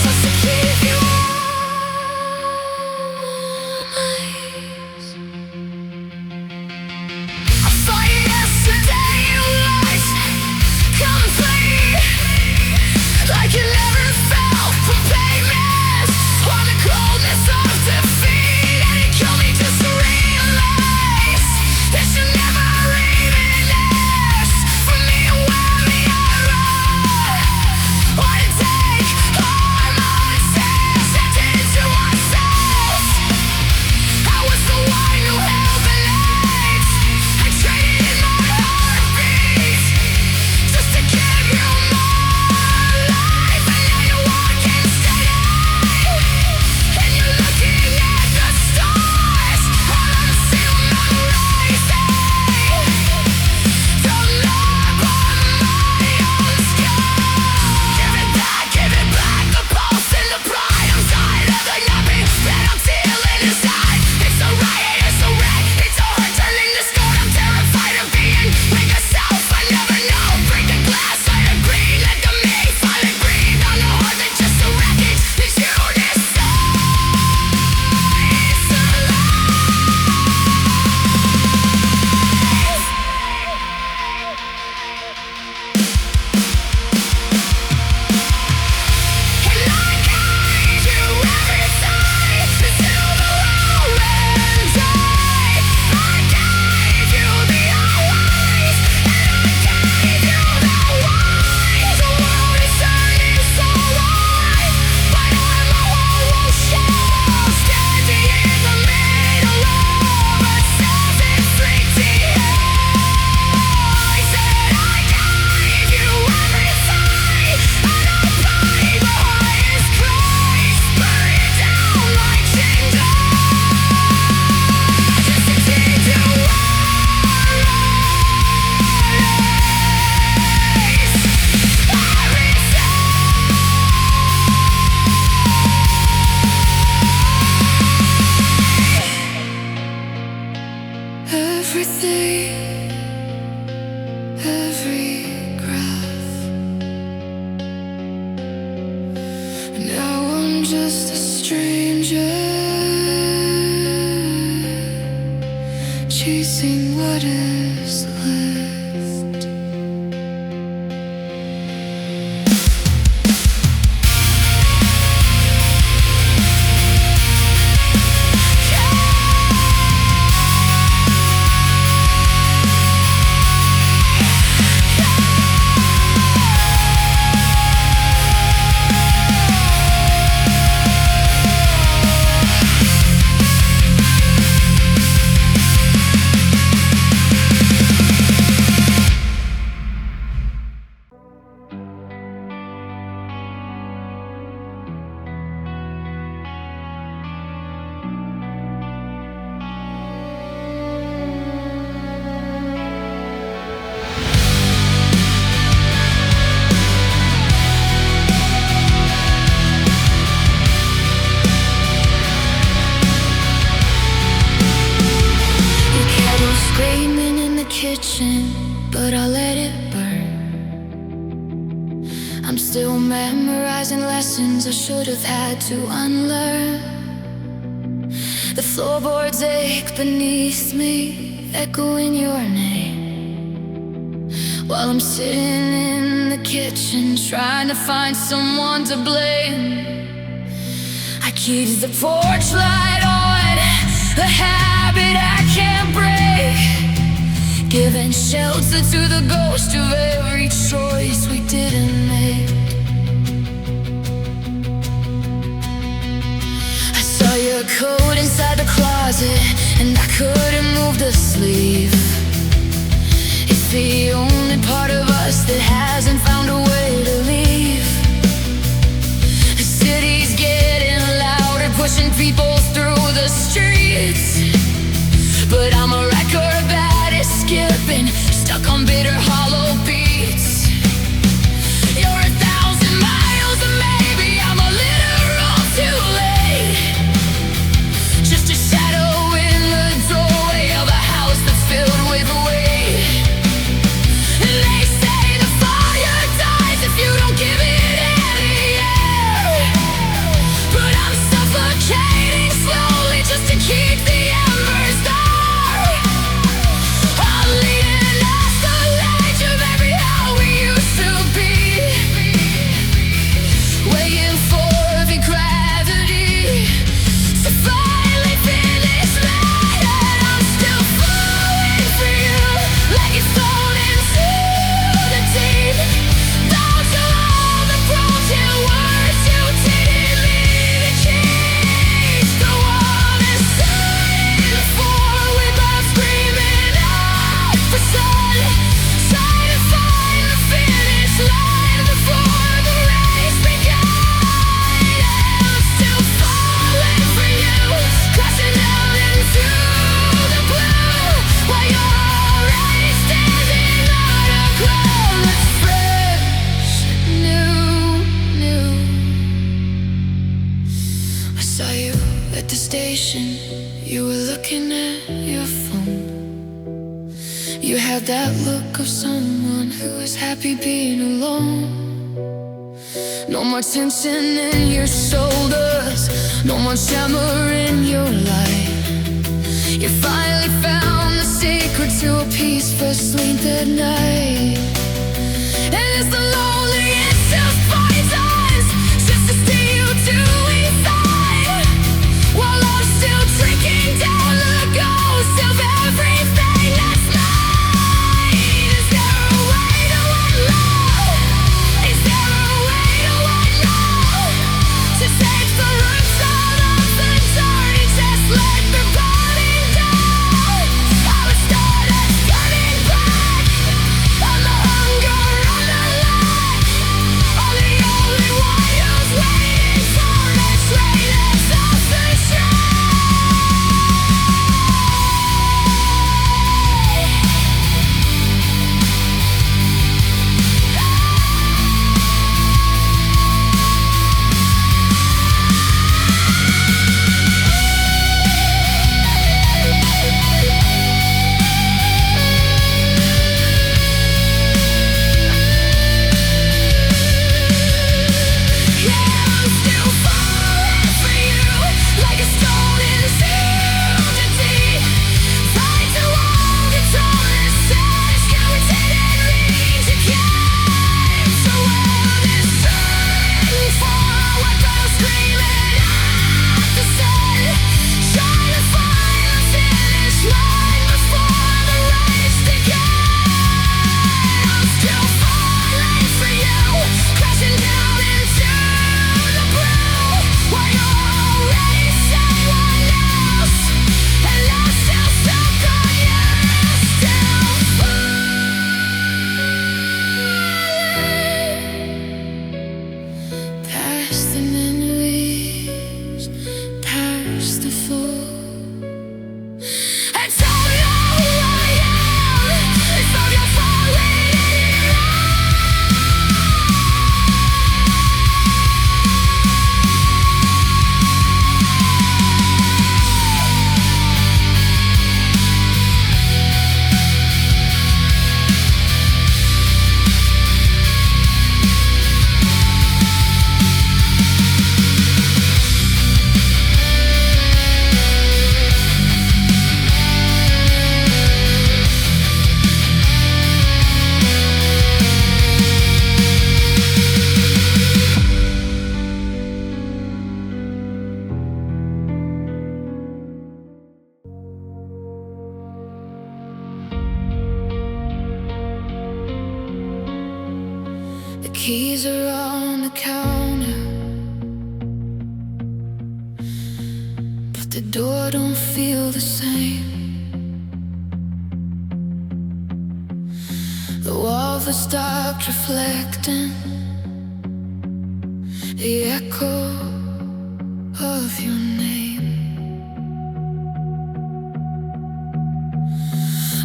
just to keep you always. I thought yesterday you lies complete, like you never felt from payments or the coldness of defeat. And it killed me just to realize that you never even asked for me to wear me around. Wanna take hormones and sent it to myself. I was the one who held the lights. I traded in my heartbeat just to give you more life. And now you're walking straight in, and you're looking at the stars. All I see are memories, don't knock on my own skull. Give it back, the pulse and the pride. I'm tired of the napping that I'm feeling inside. It's a riot, it's a wreck, it's a heart turning to stone. I'm terrified of being like myself. I never know. Break the glass, I agree. Let the me finally breathe on the heart that just a wreckage that you decide. It's And I gave you everything till the well ran dry. I gave you the always, and I gave you the why. The world is turning so wide, but I'm a hollow shell standing in the middle of a self-inflicted hell. I said I gave you everything, and I'll pay the highest price, burning down my kingdom, just to keep you everything, every breath. Now I'm just a stranger, chasing what is left. kitchen, but I let it burn. I'm still memorizing lessons I should have had to unlearn. The floorboards ache beneath me, echoing your name, while I'm sitting in the kitchen trying to find someone to blame. I keep the porch light on, a habit I can't break, giving shelter to the ghost of every choice we didn't make. I saw your coat inside the closet, and I couldn't move the sleeve. It's the only part of us that hasn't found a way to leave. The city's getting louder, pushing people through the streets, but I'm a record bad at skipping, stuck on bitter hollow beats. You're 1,000 miles and maybe I'm a literal too late, just a shadow in the doorway of a house that's filled with weight. And they say the fire dies if you don't give it any air, but I'm suffocating slowly just to keep the embers there. I'm leading us the edge of every how we used to be, waiting for the gravity to finally finish me. And I'm still falling for you, like it's thrown into the deep. Those are all the broken words you didn't mean to keep. The one is saying forward, love screaming out for sun, trying to find the finish line before the race began. And I'm still falling for you, crashing down into the blue, while you're already standing on a ground that's fresh, new. I saw you at the station, you were looking at your phone. You had that look of someone who is happy being alone. No more tension in your shoulders, no more tremor in your life. You finally found the secret to a peaceful sleep at night. And it's the loneliest of poisons, just to see you two inside, while I'm still drinking down the ghost of everything that's mine. Is there a way to unload? Is there a way to unload? To take the roots out of the dirt and just let the body down. I was started turning back on the Keys are on the counter, but the door don't feel the same. The walls have stopped reflecting the echo of your name.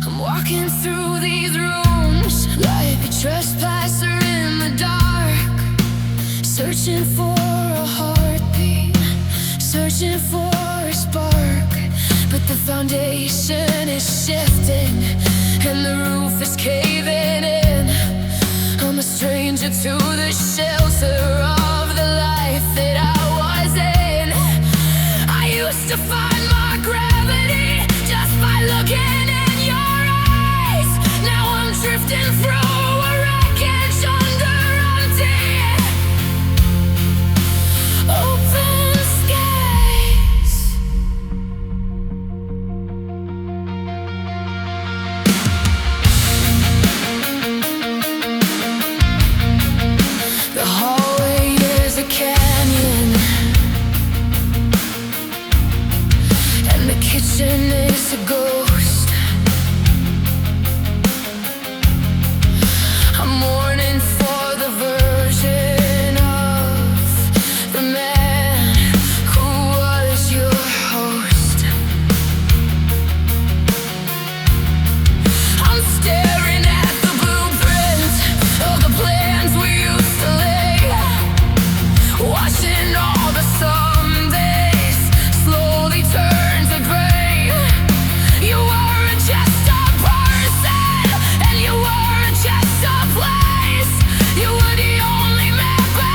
I'm walking through these rooms like a trespasser in the dark, searching for a heartbeat, searching for a spark. But the foundation is shifting and the roof is caving in. I'm a stranger to the shelter of the life that I was in. I used to find my gravity just by looking in your eyes. Now I'm drifting through a wreckage under empty open skies. The hallway is a canyon, and the kitchen is a ghost. I'm mourning for the version of the man who was your host. I'm staring at the blueprint of the plans we used to lay, watching all the Sundays slowly turn to gray. You weren't just a person, and you weren't just a place. You were the only map I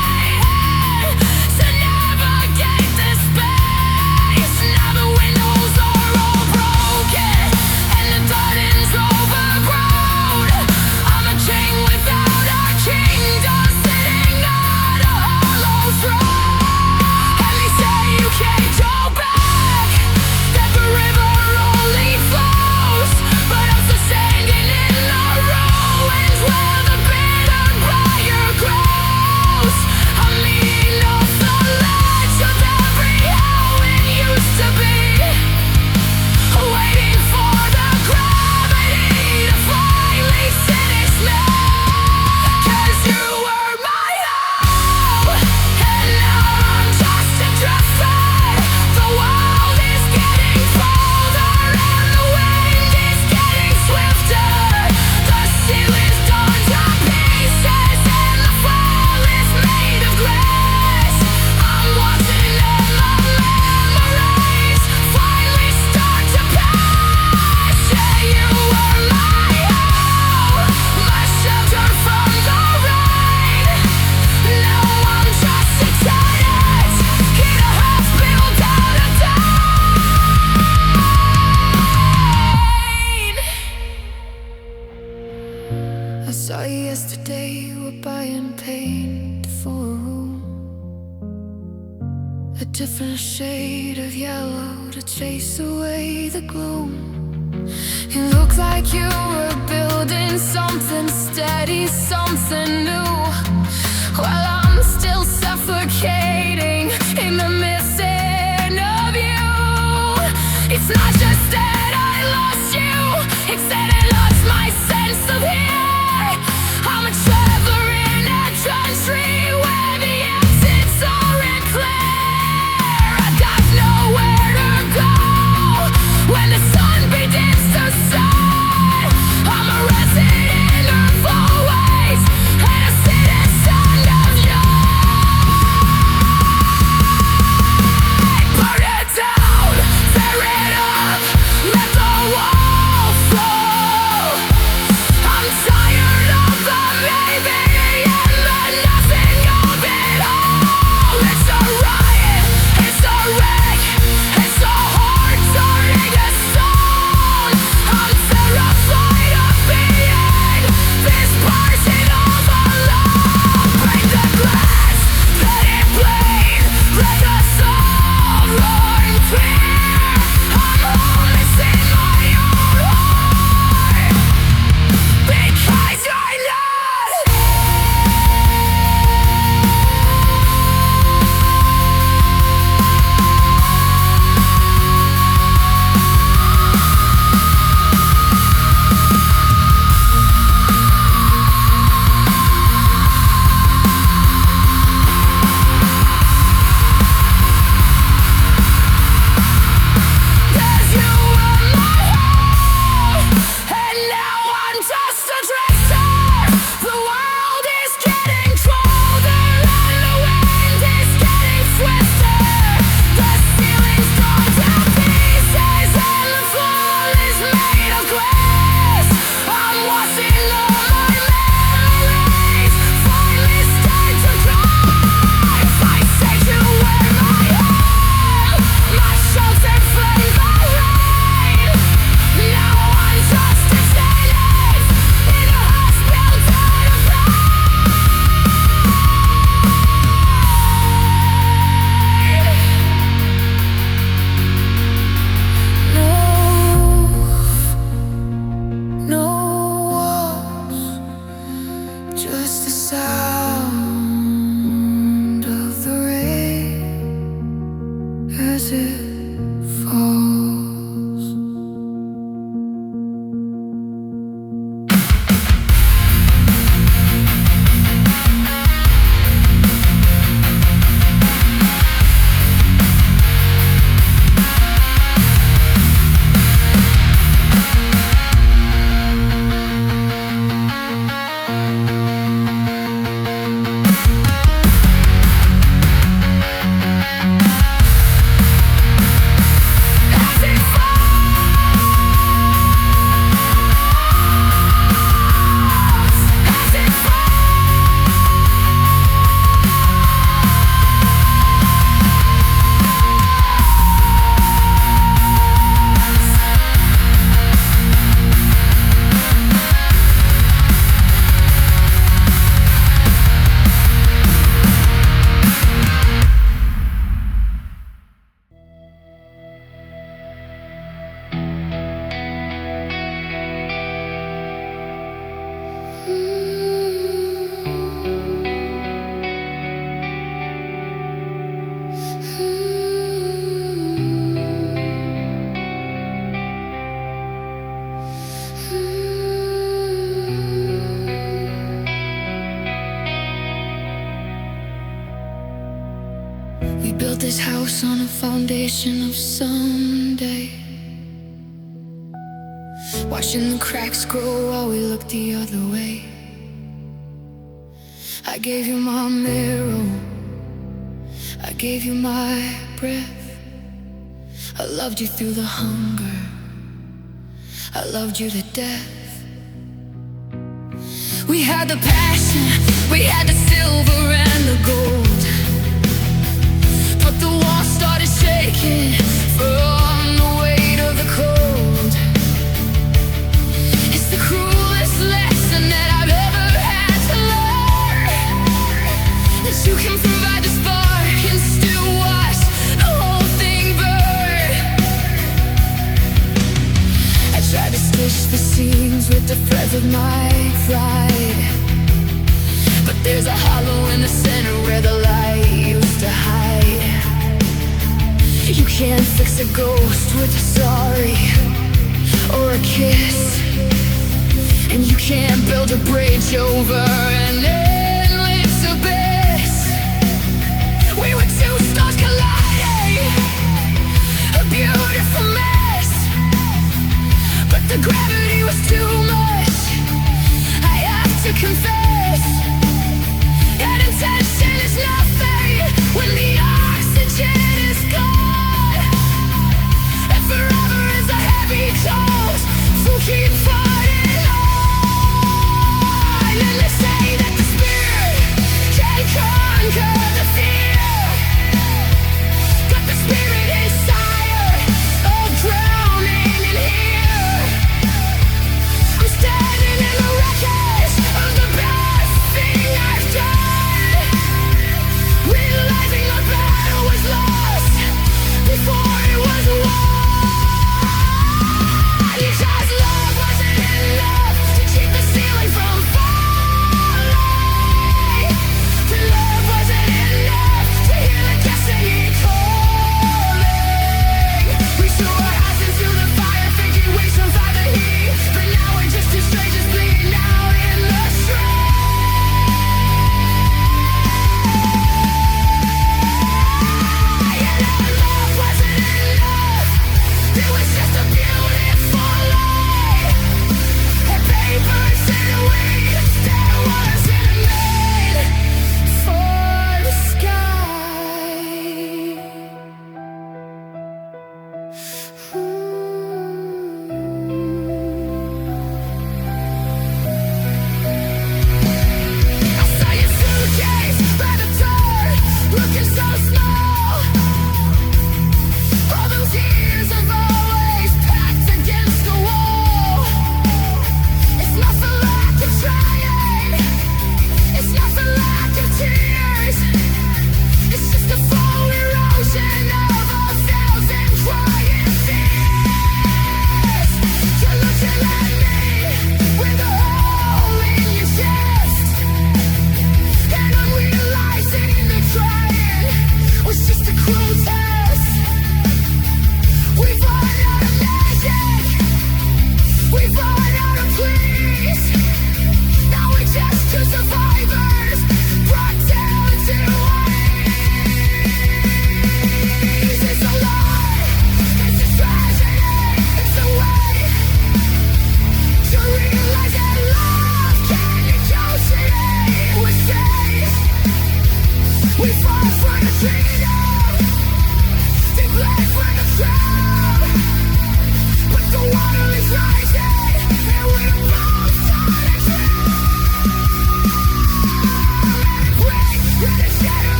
had to navigate this space. Now the windows are all broken and the gardens overgrown. I'm a king without a kingdom, sitting on a hollow throne. And they say you can't go back, that the river only flows. But I'm still standing in the ruins where the bitter briar grows. I'm eating off the ledge of every how it used to be, waiting for the gravity to finally finish me. 'Cause you were my home, and now I'm just adrift. The world is getting colder and the wind is getting swifter. The seal is torn to pieces and the fall is made of glass. I'm watching as my memories finally start to pass. Yeah, you were my home, my shelter from the rain. Now I'm just a tenant in a house built out of pain. I saw you yesterday, you were buying paint for a room, a different shade of yellow to chase away the gloom. You look like you were building something steady, something new, while I'm still suffocating in the missing of you. It's not just that I lost you, it's that I lost my sense of here. I'm a traveler in a country where the exits aren't clear. I got nowhere to go when the sun begins to set. I'm a resident of always, and a citizen of you. Burn it down, tear it up, this house on a foundation of someday. Watching the cracks grow while we look the other way. I gave you my mirror, I gave you my breath. I loved you through the hunger, I loved you to death. We had the passion, we had the silver and the gold, but the wall started shaking from the weight of the cold. It's the cruelest lesson that I've ever had to learn, that you can provide the spark and still watch the whole thing burn. I tried to stitch the seams with the threads of my pride, but there's a hollow in the center where the light used to hide. You can't fix a ghost with a sorry or a kiss, and you can't build a bridge over an endless abyss. We were two stars colliding, a beautiful mess, but the gravity was too much, I have to confess. And intention is nothing when the oxygen is gone, and forever is a heavy cost, so keep fighting on. And they say that the spirit can conquer the fear, but the spirit is tired of drowning in here. I'm standing in the wreckage of the best thing I've done, realizing the battle was lost before it was won. Because love wasn't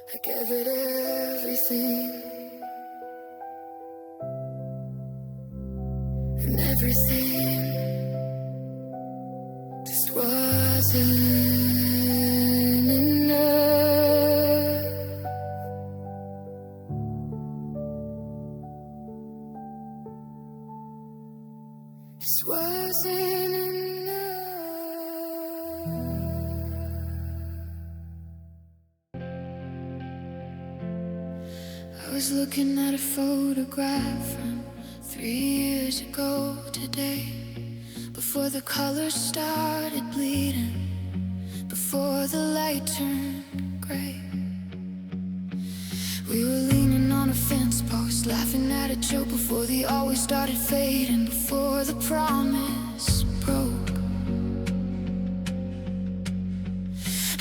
I gave it everything, and everything just wasn't enough. Just wasn't enough. I was looking at a photograph from 3 years ago today, before the colors started bleeding, before the light turned gray. We were leaning on a fence post, laughing at a joke, before the always started fading, before the promise broke.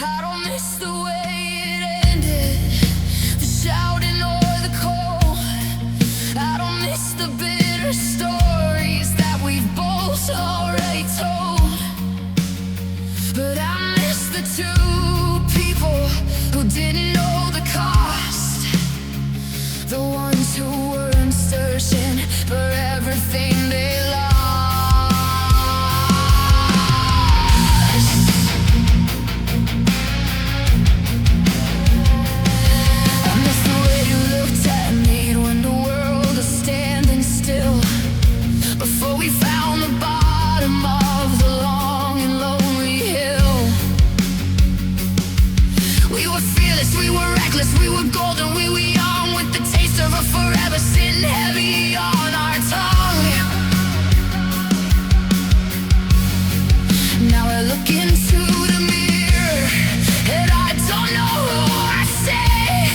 I don't miss the way it ended, the shouting or the cold. I don't miss the bitter stories that we've both already told. But I miss the two people who didn't know the cost, the ones who weren't searching for everything they lost. I miss the way you looked at me when the world was standing still, before we found the bottom of the long and lonely hill. We were fearless, we were reckless, we were golden, we were young, with the taste of a forever sitting heavy on our tongue. Now I look into the mirror and I don't know who I see,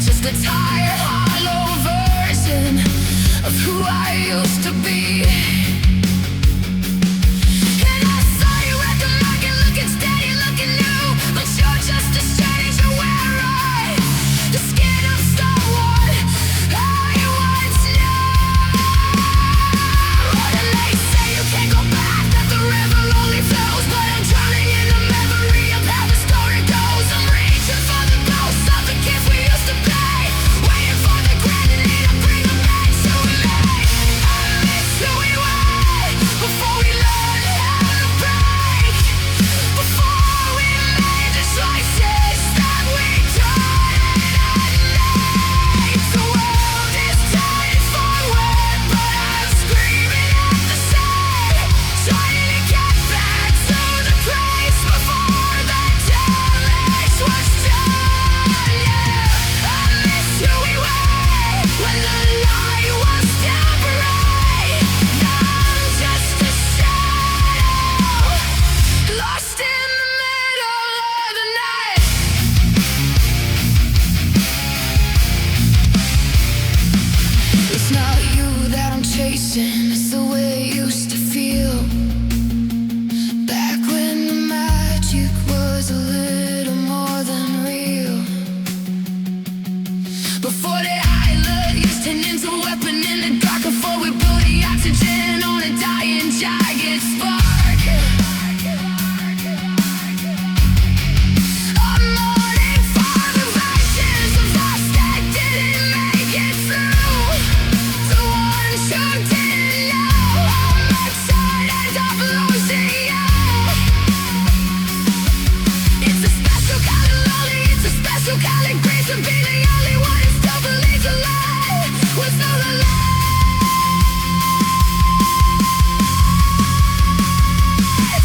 just a tired, hollow version of who I used to be. And I saw you at the market, looking steady, looking new, but you're just a stranger wearing the skin of someone I once knew. And they say you can't go back, that the river only flows, but I'm drowning in the memory of how the story goes. I'm reaching for the ghosts of the kids we used to be, waiting for the granny to bring them back to me. I miss who we were before we learned how to break, before we made the choices that we couldn't make. The world is turning forward, but I'm screaming at the sun, trying to get back to the place before the damage was done. Yeah, I miss who we were when the light was still bright. Now I'm just a shadow, lost in the middle of the night. It's not you that I'm chasing, it's the way it used to feel, back when the magic was a little more than real. Before the island used to turn into a weapon in the dark, before we blew the oxygen on a dying jagged spark. I'm mourning for the versions of us that didn't make it through, the ones who didn't know how much I'd end up losing you. It's a special kind of lonely, it's a special kind of grace to be the only one who still believes a lie was all alone.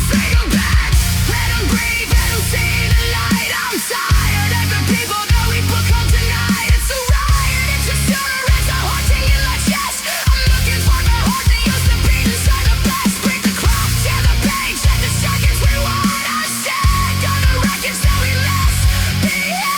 Bring 'em back, let 'em breathe, let 'em see the light. I'm tired of the people that we put on tonight. It's a riot, it's a shooter, it's a haunting in my chest. I'm looking for the heart that used to beat inside the best. Break the clock, tear the page, let the seconds rewind. I'm sick of the wreckage that we left behind.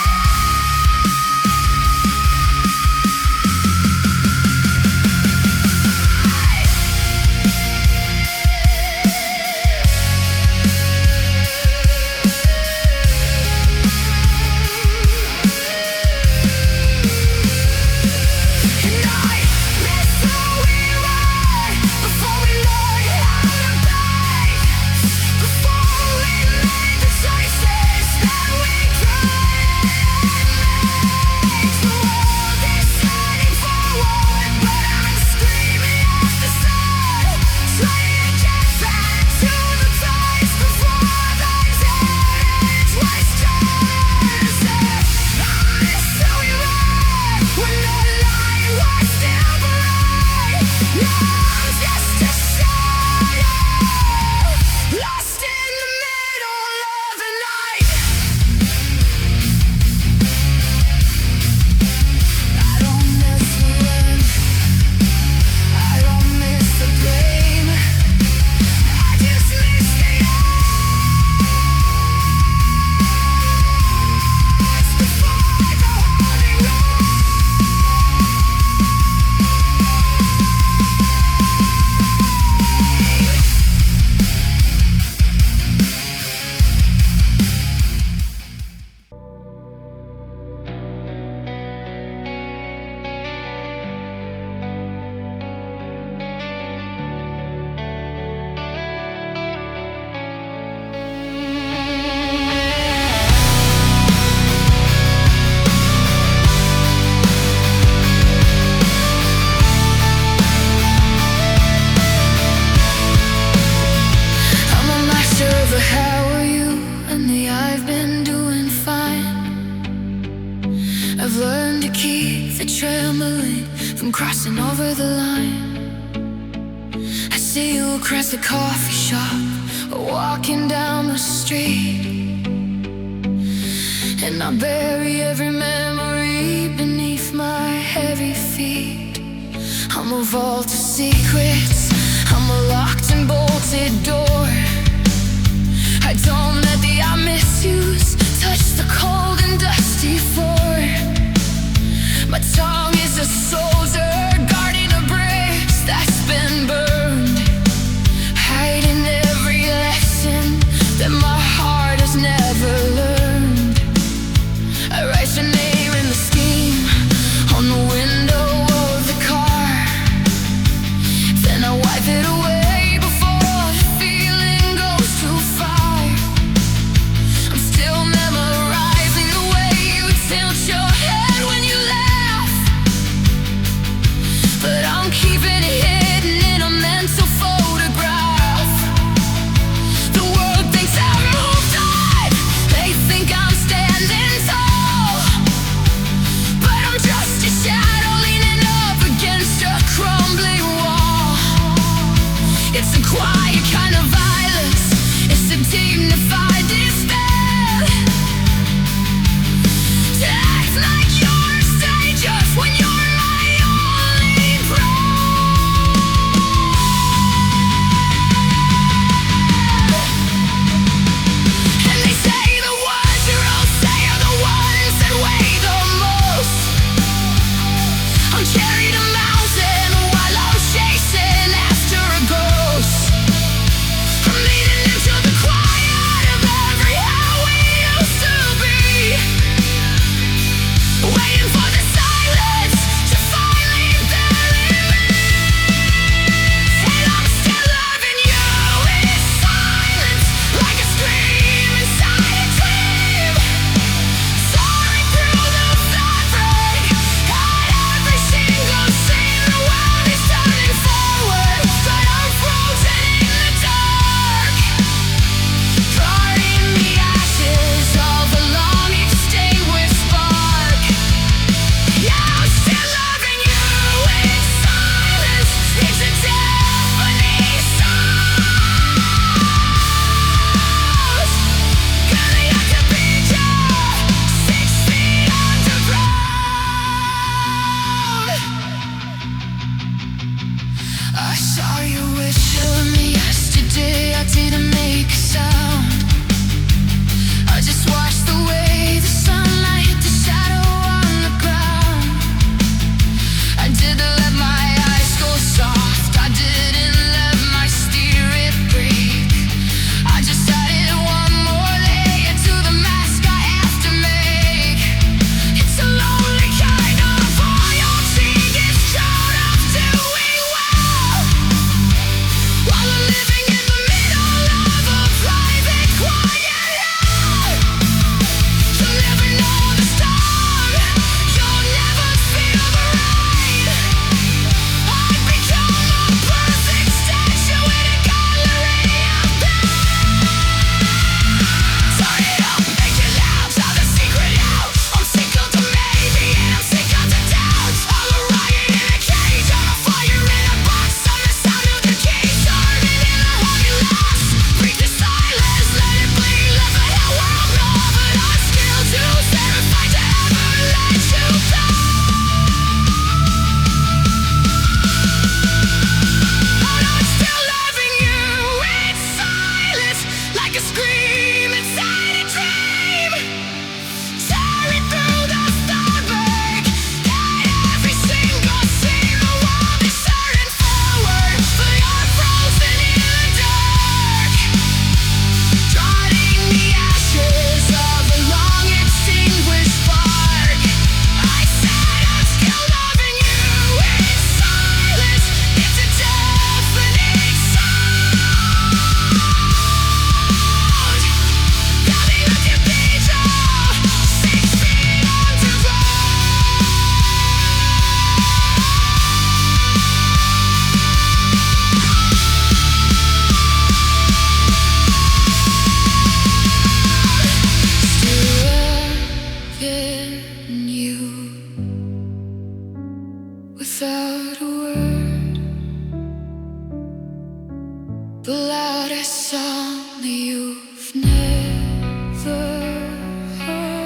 I've learned to keep the trembling from crossing over the line. I see you across the coffee shop or walking down the street, and I bury every memory beneath my heavy feet. I'm a vault of secrets, I'm a locked and bolted door. I don't let the I miss yous touch the cold and dusty floor. My tongue is a soldier guarding a bridge that's been burned, hiding every lesson that my heart has never learned. I write your name in the scheme on the window of the car, then I wipe it away before the feeling goes too far. I'm still memorizing the in you without a word. The loudest song that you've never heard.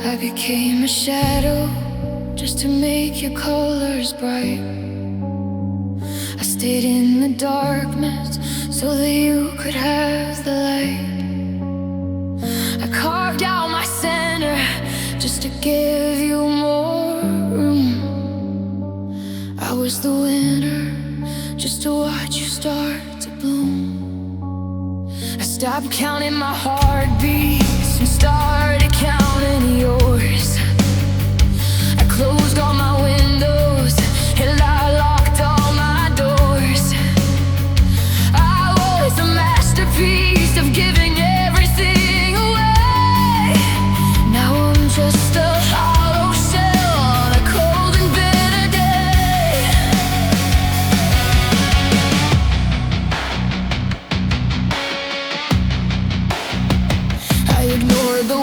I became a shadow just to make your colors bright. I stayed in the darkness so that you could have the light. I carved out my center just to give you more room. I was the winner just to watch you start to bloom. I stopped counting my heartbeats and started counting yours. I closed all my windows and I locked all my doors. I was a masterpiece of giving everything away. Now I'm just a hollow shell on a cold and bitter day. I ignored the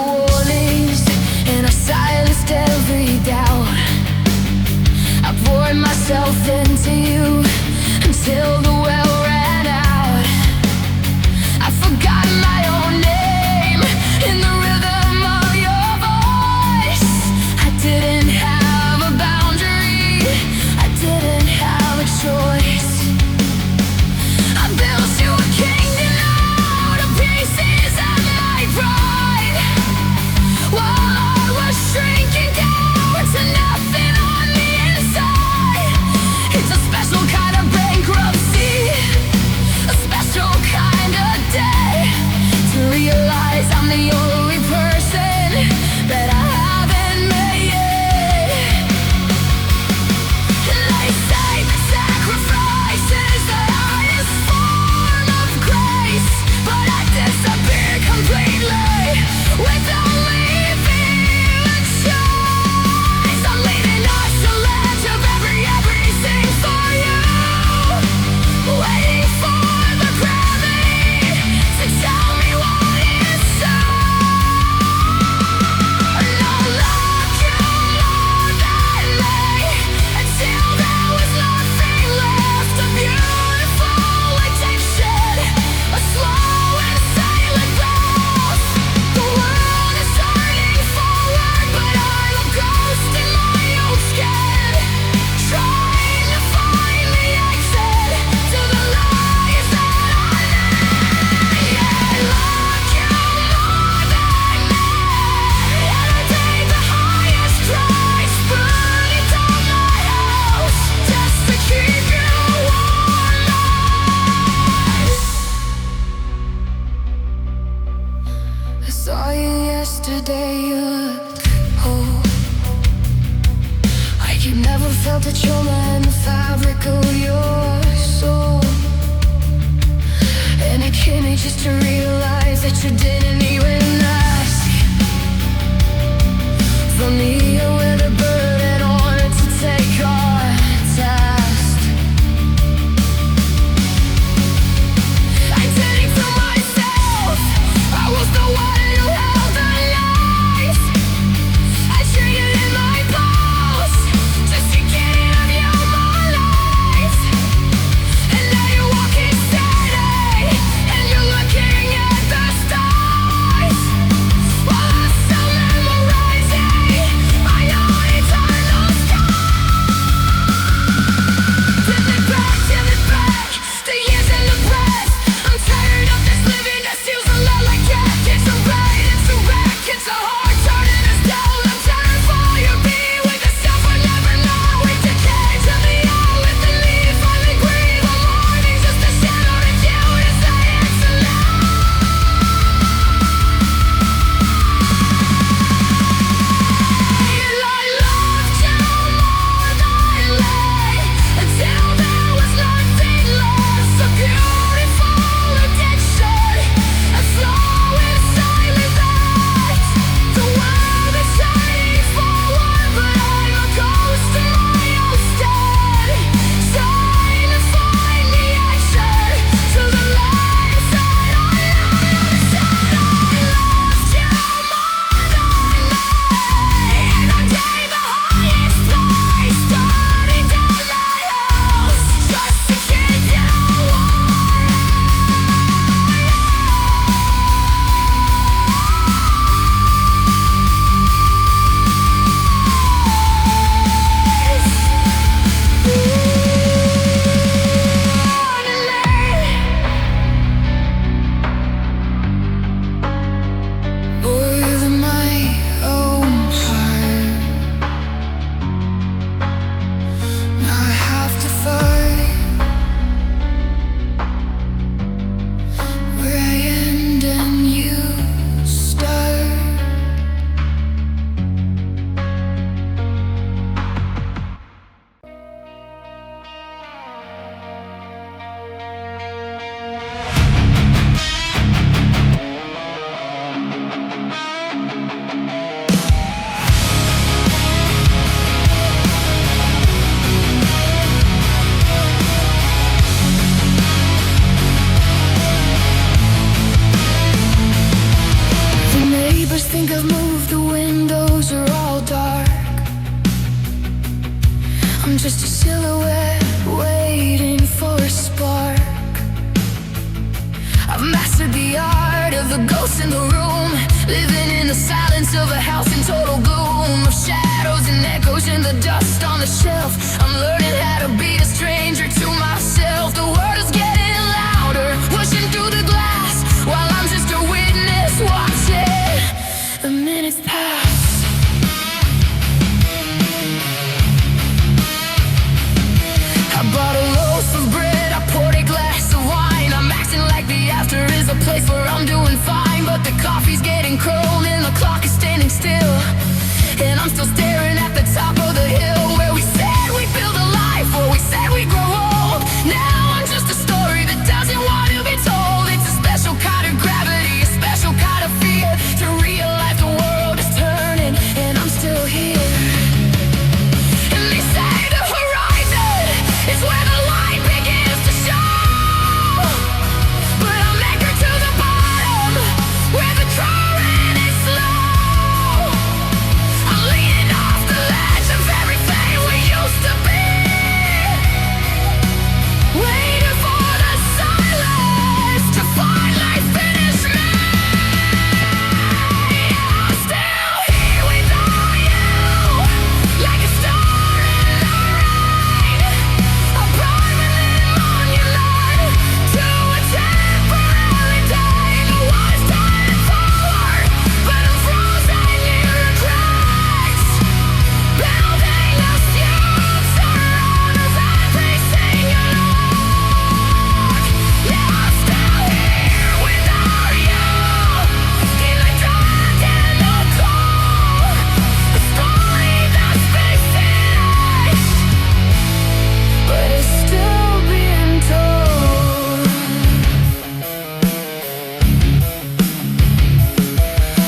ghost in the room, living in the silence of a house in total gloom, of shadows and echoes in the dust on the shelf. I'm learning how to be a stranger to myself. The world is getting louder, pushing through the glass, while I'm just a witness watching the minutes pass. I bought a loaf of bread, I poured a glass of wine. I'm acting like the after is a place where I'm doing fine, but the coffee's getting cold and the clock is standing still, and I'm still staring at the top of the hill where we said we'd build a life, where we said we'd grow old. Now I'm just a story that doesn't want to be told. It's a special kind of gravity, a special kind of fear, to realize the world is turning and I'm still here. And they say the horizon is where the light begins to show, but I'm anchored to the bottom where the current is slow. I'm leaning off the ledge of everything we used to be, waiting for the silence to finally finish me. I'm still here without you, like a star in the rain, a permanent monument to a temporary day. The water's turning forward, but I'm frozen near the cracks, building a future out of everything you lost. Yeah, I'm still here without you, in the dark and the cold, a story that's been finished, but it's still being told.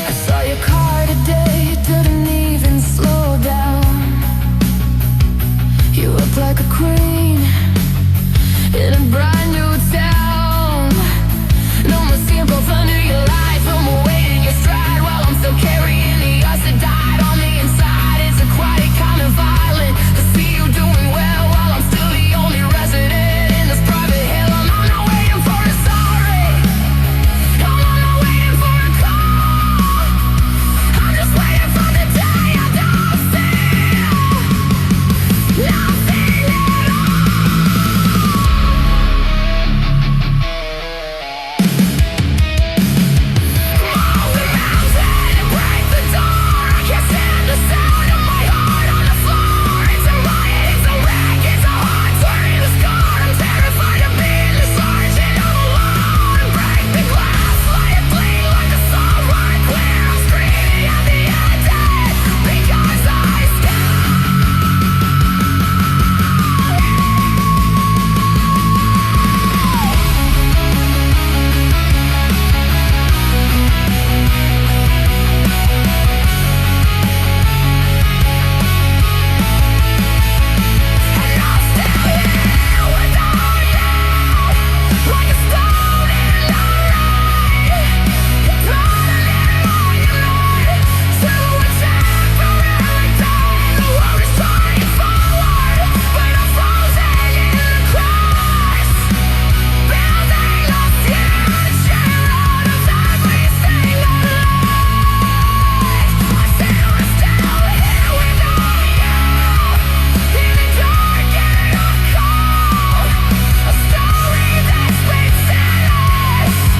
I saw your car today, didn't even slow down. You look like a queen in a brand new town. No more simple fun to your life, no more waiting your stride, while I'm still carrying the us that died on the inside. It's aquatic, kind of violent to see you doing well, while I'm still the only resident in this private hill. I'm not waiting for a sorry, I'm not waiting for a call, I'm just waiting for the day I don't feel nothing at all. Move the mountain and break the door. I can't stand the sound of my heart on the floor. It's a riot, it's a wreck, it's a heart turning to scar. I'm terrified of being the sergeant all alone. Break the glass, let it bleed like a soul run clear. I'm screaming at the ending because I still. And I'm still here without you, like a stone in the rain, a permanent monument to a temporary day. The world is turning forward, but I'm frozen in the cracks, building a future out of everything I lack. I said I'm still here without you, in the dark and the cold, a story that's been finished,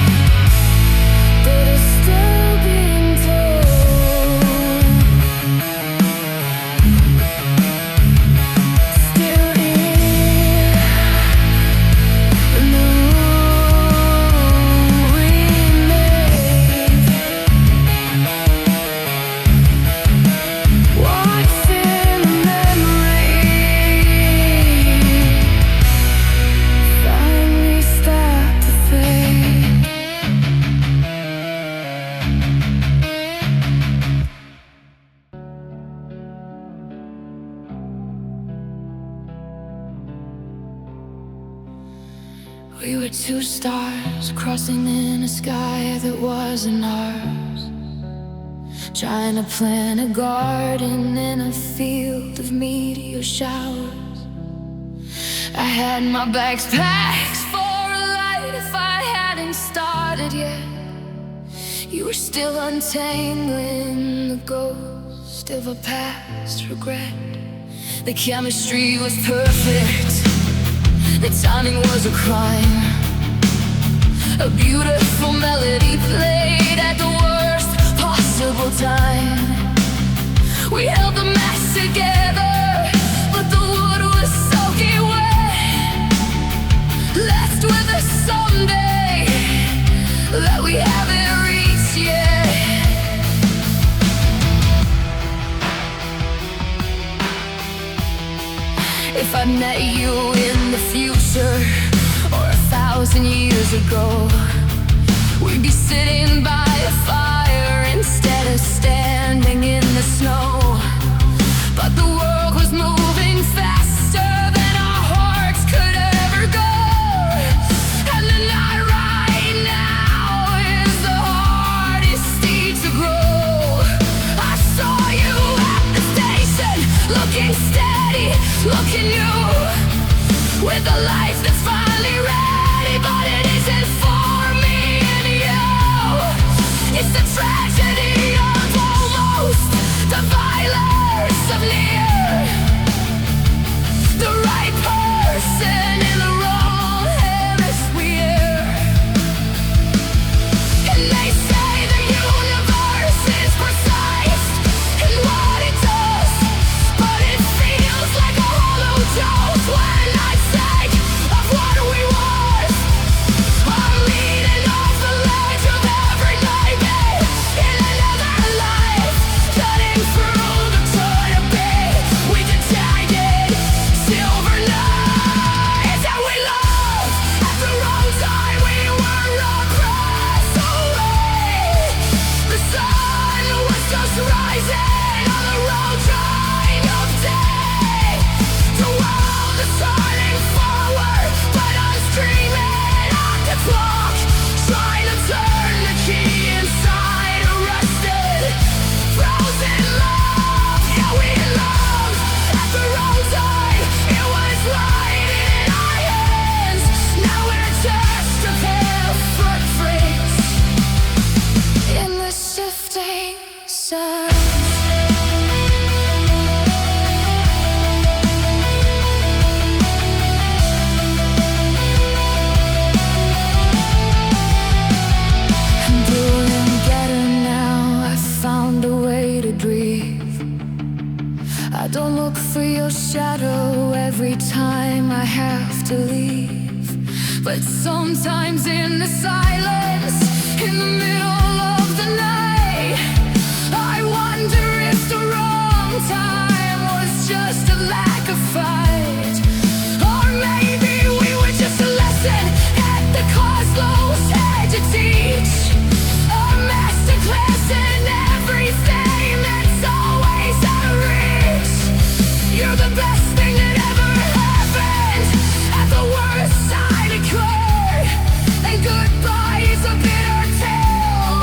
but it's still being told. Still here in the room we made, watching the memory finally start to fade. We were two stars crossing in a sky that wasn't ours, trying to plant a garden in a field of meteor showers. I had my bags packed for a light if I hadn't started yet. You were still untangling the ghost of a past regret. The chemistry was perfect, the timing was a crime. A beautiful melody played at the worst possible time. We held the mess together, but the wood was soaking wet, left with a someday that we haven't reached yet. If I'd met you in the future or 1,000 years ago, we'd be sitting by a fire instead of standing in the snow. But the world was moving faster than our hearts could ever go, and the night right now is the hardest steed to grow. I saw you at the station, looking steady, looking new, with a life that's finally ready, but it isn't for me and you. It's the tragedy of almost, the violence of near, the right person in the wrong hemisphere. And they say the universe is precise in what it does, but it feels like a hollow joke when I think of what we was. I'm leaning off the ledge of every nightmare in another life, cutting through the canopy with the jagged silver knives. And we loved at the wrong time, we were oppressed away. The sun was just rising on the wrong kind of day. The world is turning forward, but I'm screaming at the clock, trying to turn the key inside a rusted, frozen love. Yeah, we loved at the wrong time, it was right in our hands. Now we're just a pair of footprints in the shifting sands. I'm doing better now, I found a way to breathe. I don't look for your shadow every time I have to leave, but sometimes in the silence, in the middle of the night, I wonder if the wrong time was just a lack of fight, or maybe we were just a lesson at the cosmos had to teach, a masterclass in everything that's always out of reach. You're the best thing that ever happened at the worst time it could, and goodbye is a bitter tale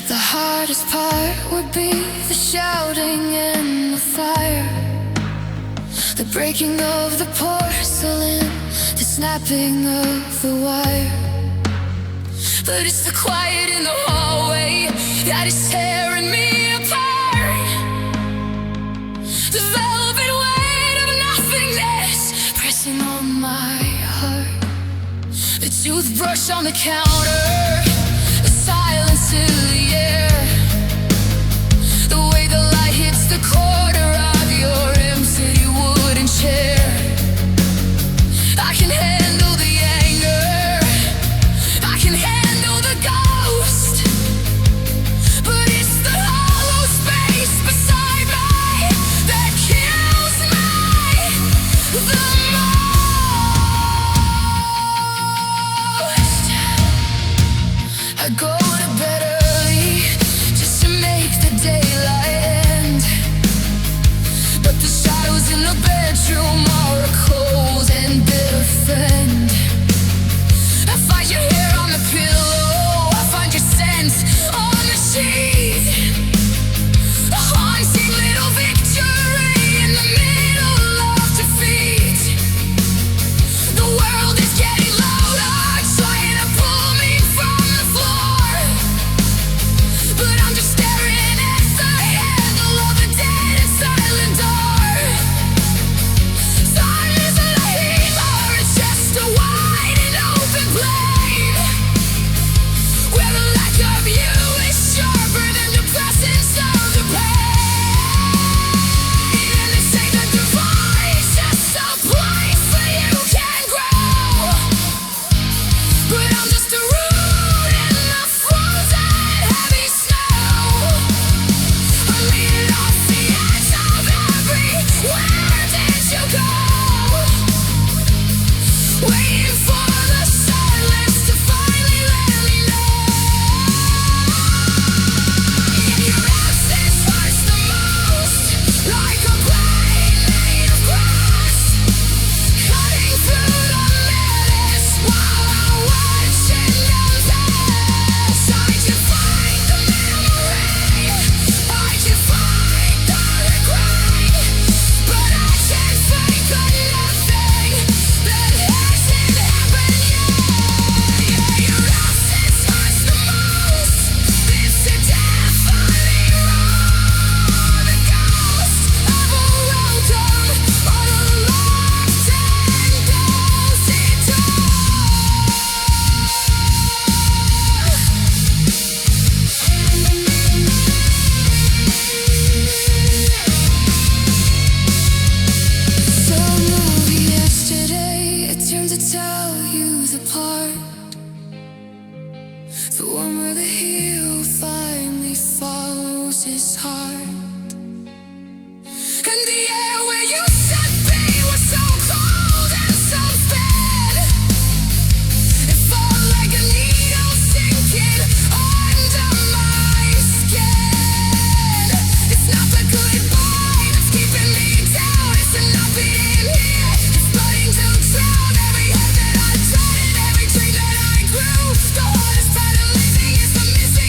The hardest part would be the shouting and the fire, the breaking of the porcelain, the snapping of the wire. But it's the quiet in the hallway that is tearing me apart. The velvet weight of nothingness pressing on my heart. The toothbrush on the counter, the silence in the air, the way the light hits the corner of your empty wooden chair. I can handle the anger, I can handle the ghost, but it's the hollow space beside me that kills me the most. I go to bed early just to make the daylight end, but the shadows in the bedroom are a cold and bitter friend. I find your hair on the pillow, I find your scent on the sheet, a haunting little victory in the middle of defeat. The world is getting louder, trying to pull me from the floor, but I'm just staring at the handle of a dead and silent door. Time isn't a healer, it's just a wide and open blade, where the lack of you is sharper than the presence of the pain. And they say that the voice is a place where you can grow, but I'm just a root in the frozen heavy snow. I'm leaning off the edge of everywhere did you go? Waiting for the silence to finally let me know. Your absence hurts the most, like a blade made of grass, cutting through the menace while I watch it unpass. I can find the memory, I can find the regret, but I can't think of nothing that hasn't happened yet. Yeah, your absence hurts the most, it's a definitely wrong. The ghost of a welcome on a locked and closed door. Some movie yesterday, it turned to tell you the part, the one where the hero finally follows his heart. And the air where you said be was so cold and so thin, it felt like a needle sinking under my skin. It's not the goodbye that's keeping me down, it's the not being here, it's starting to drown every head that I tried and every dream that I grew. The hardest part of living is the missing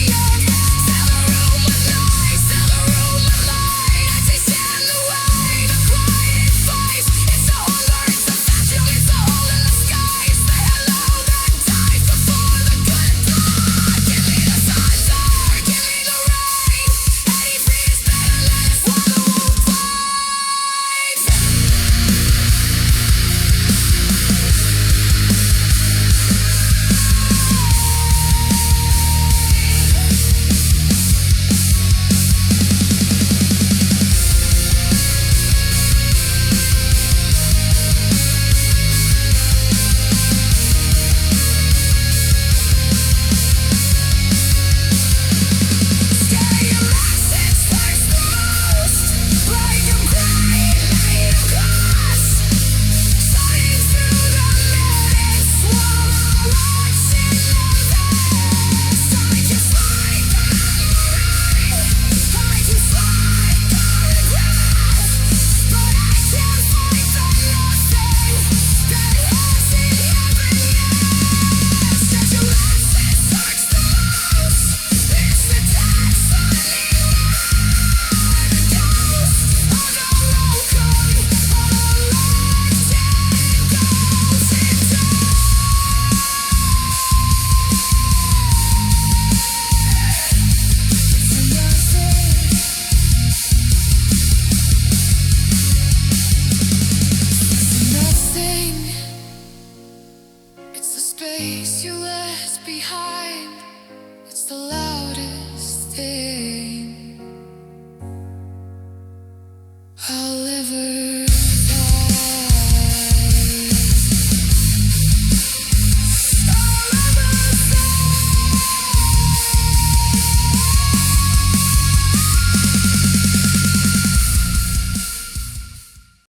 place you left behind. It's the last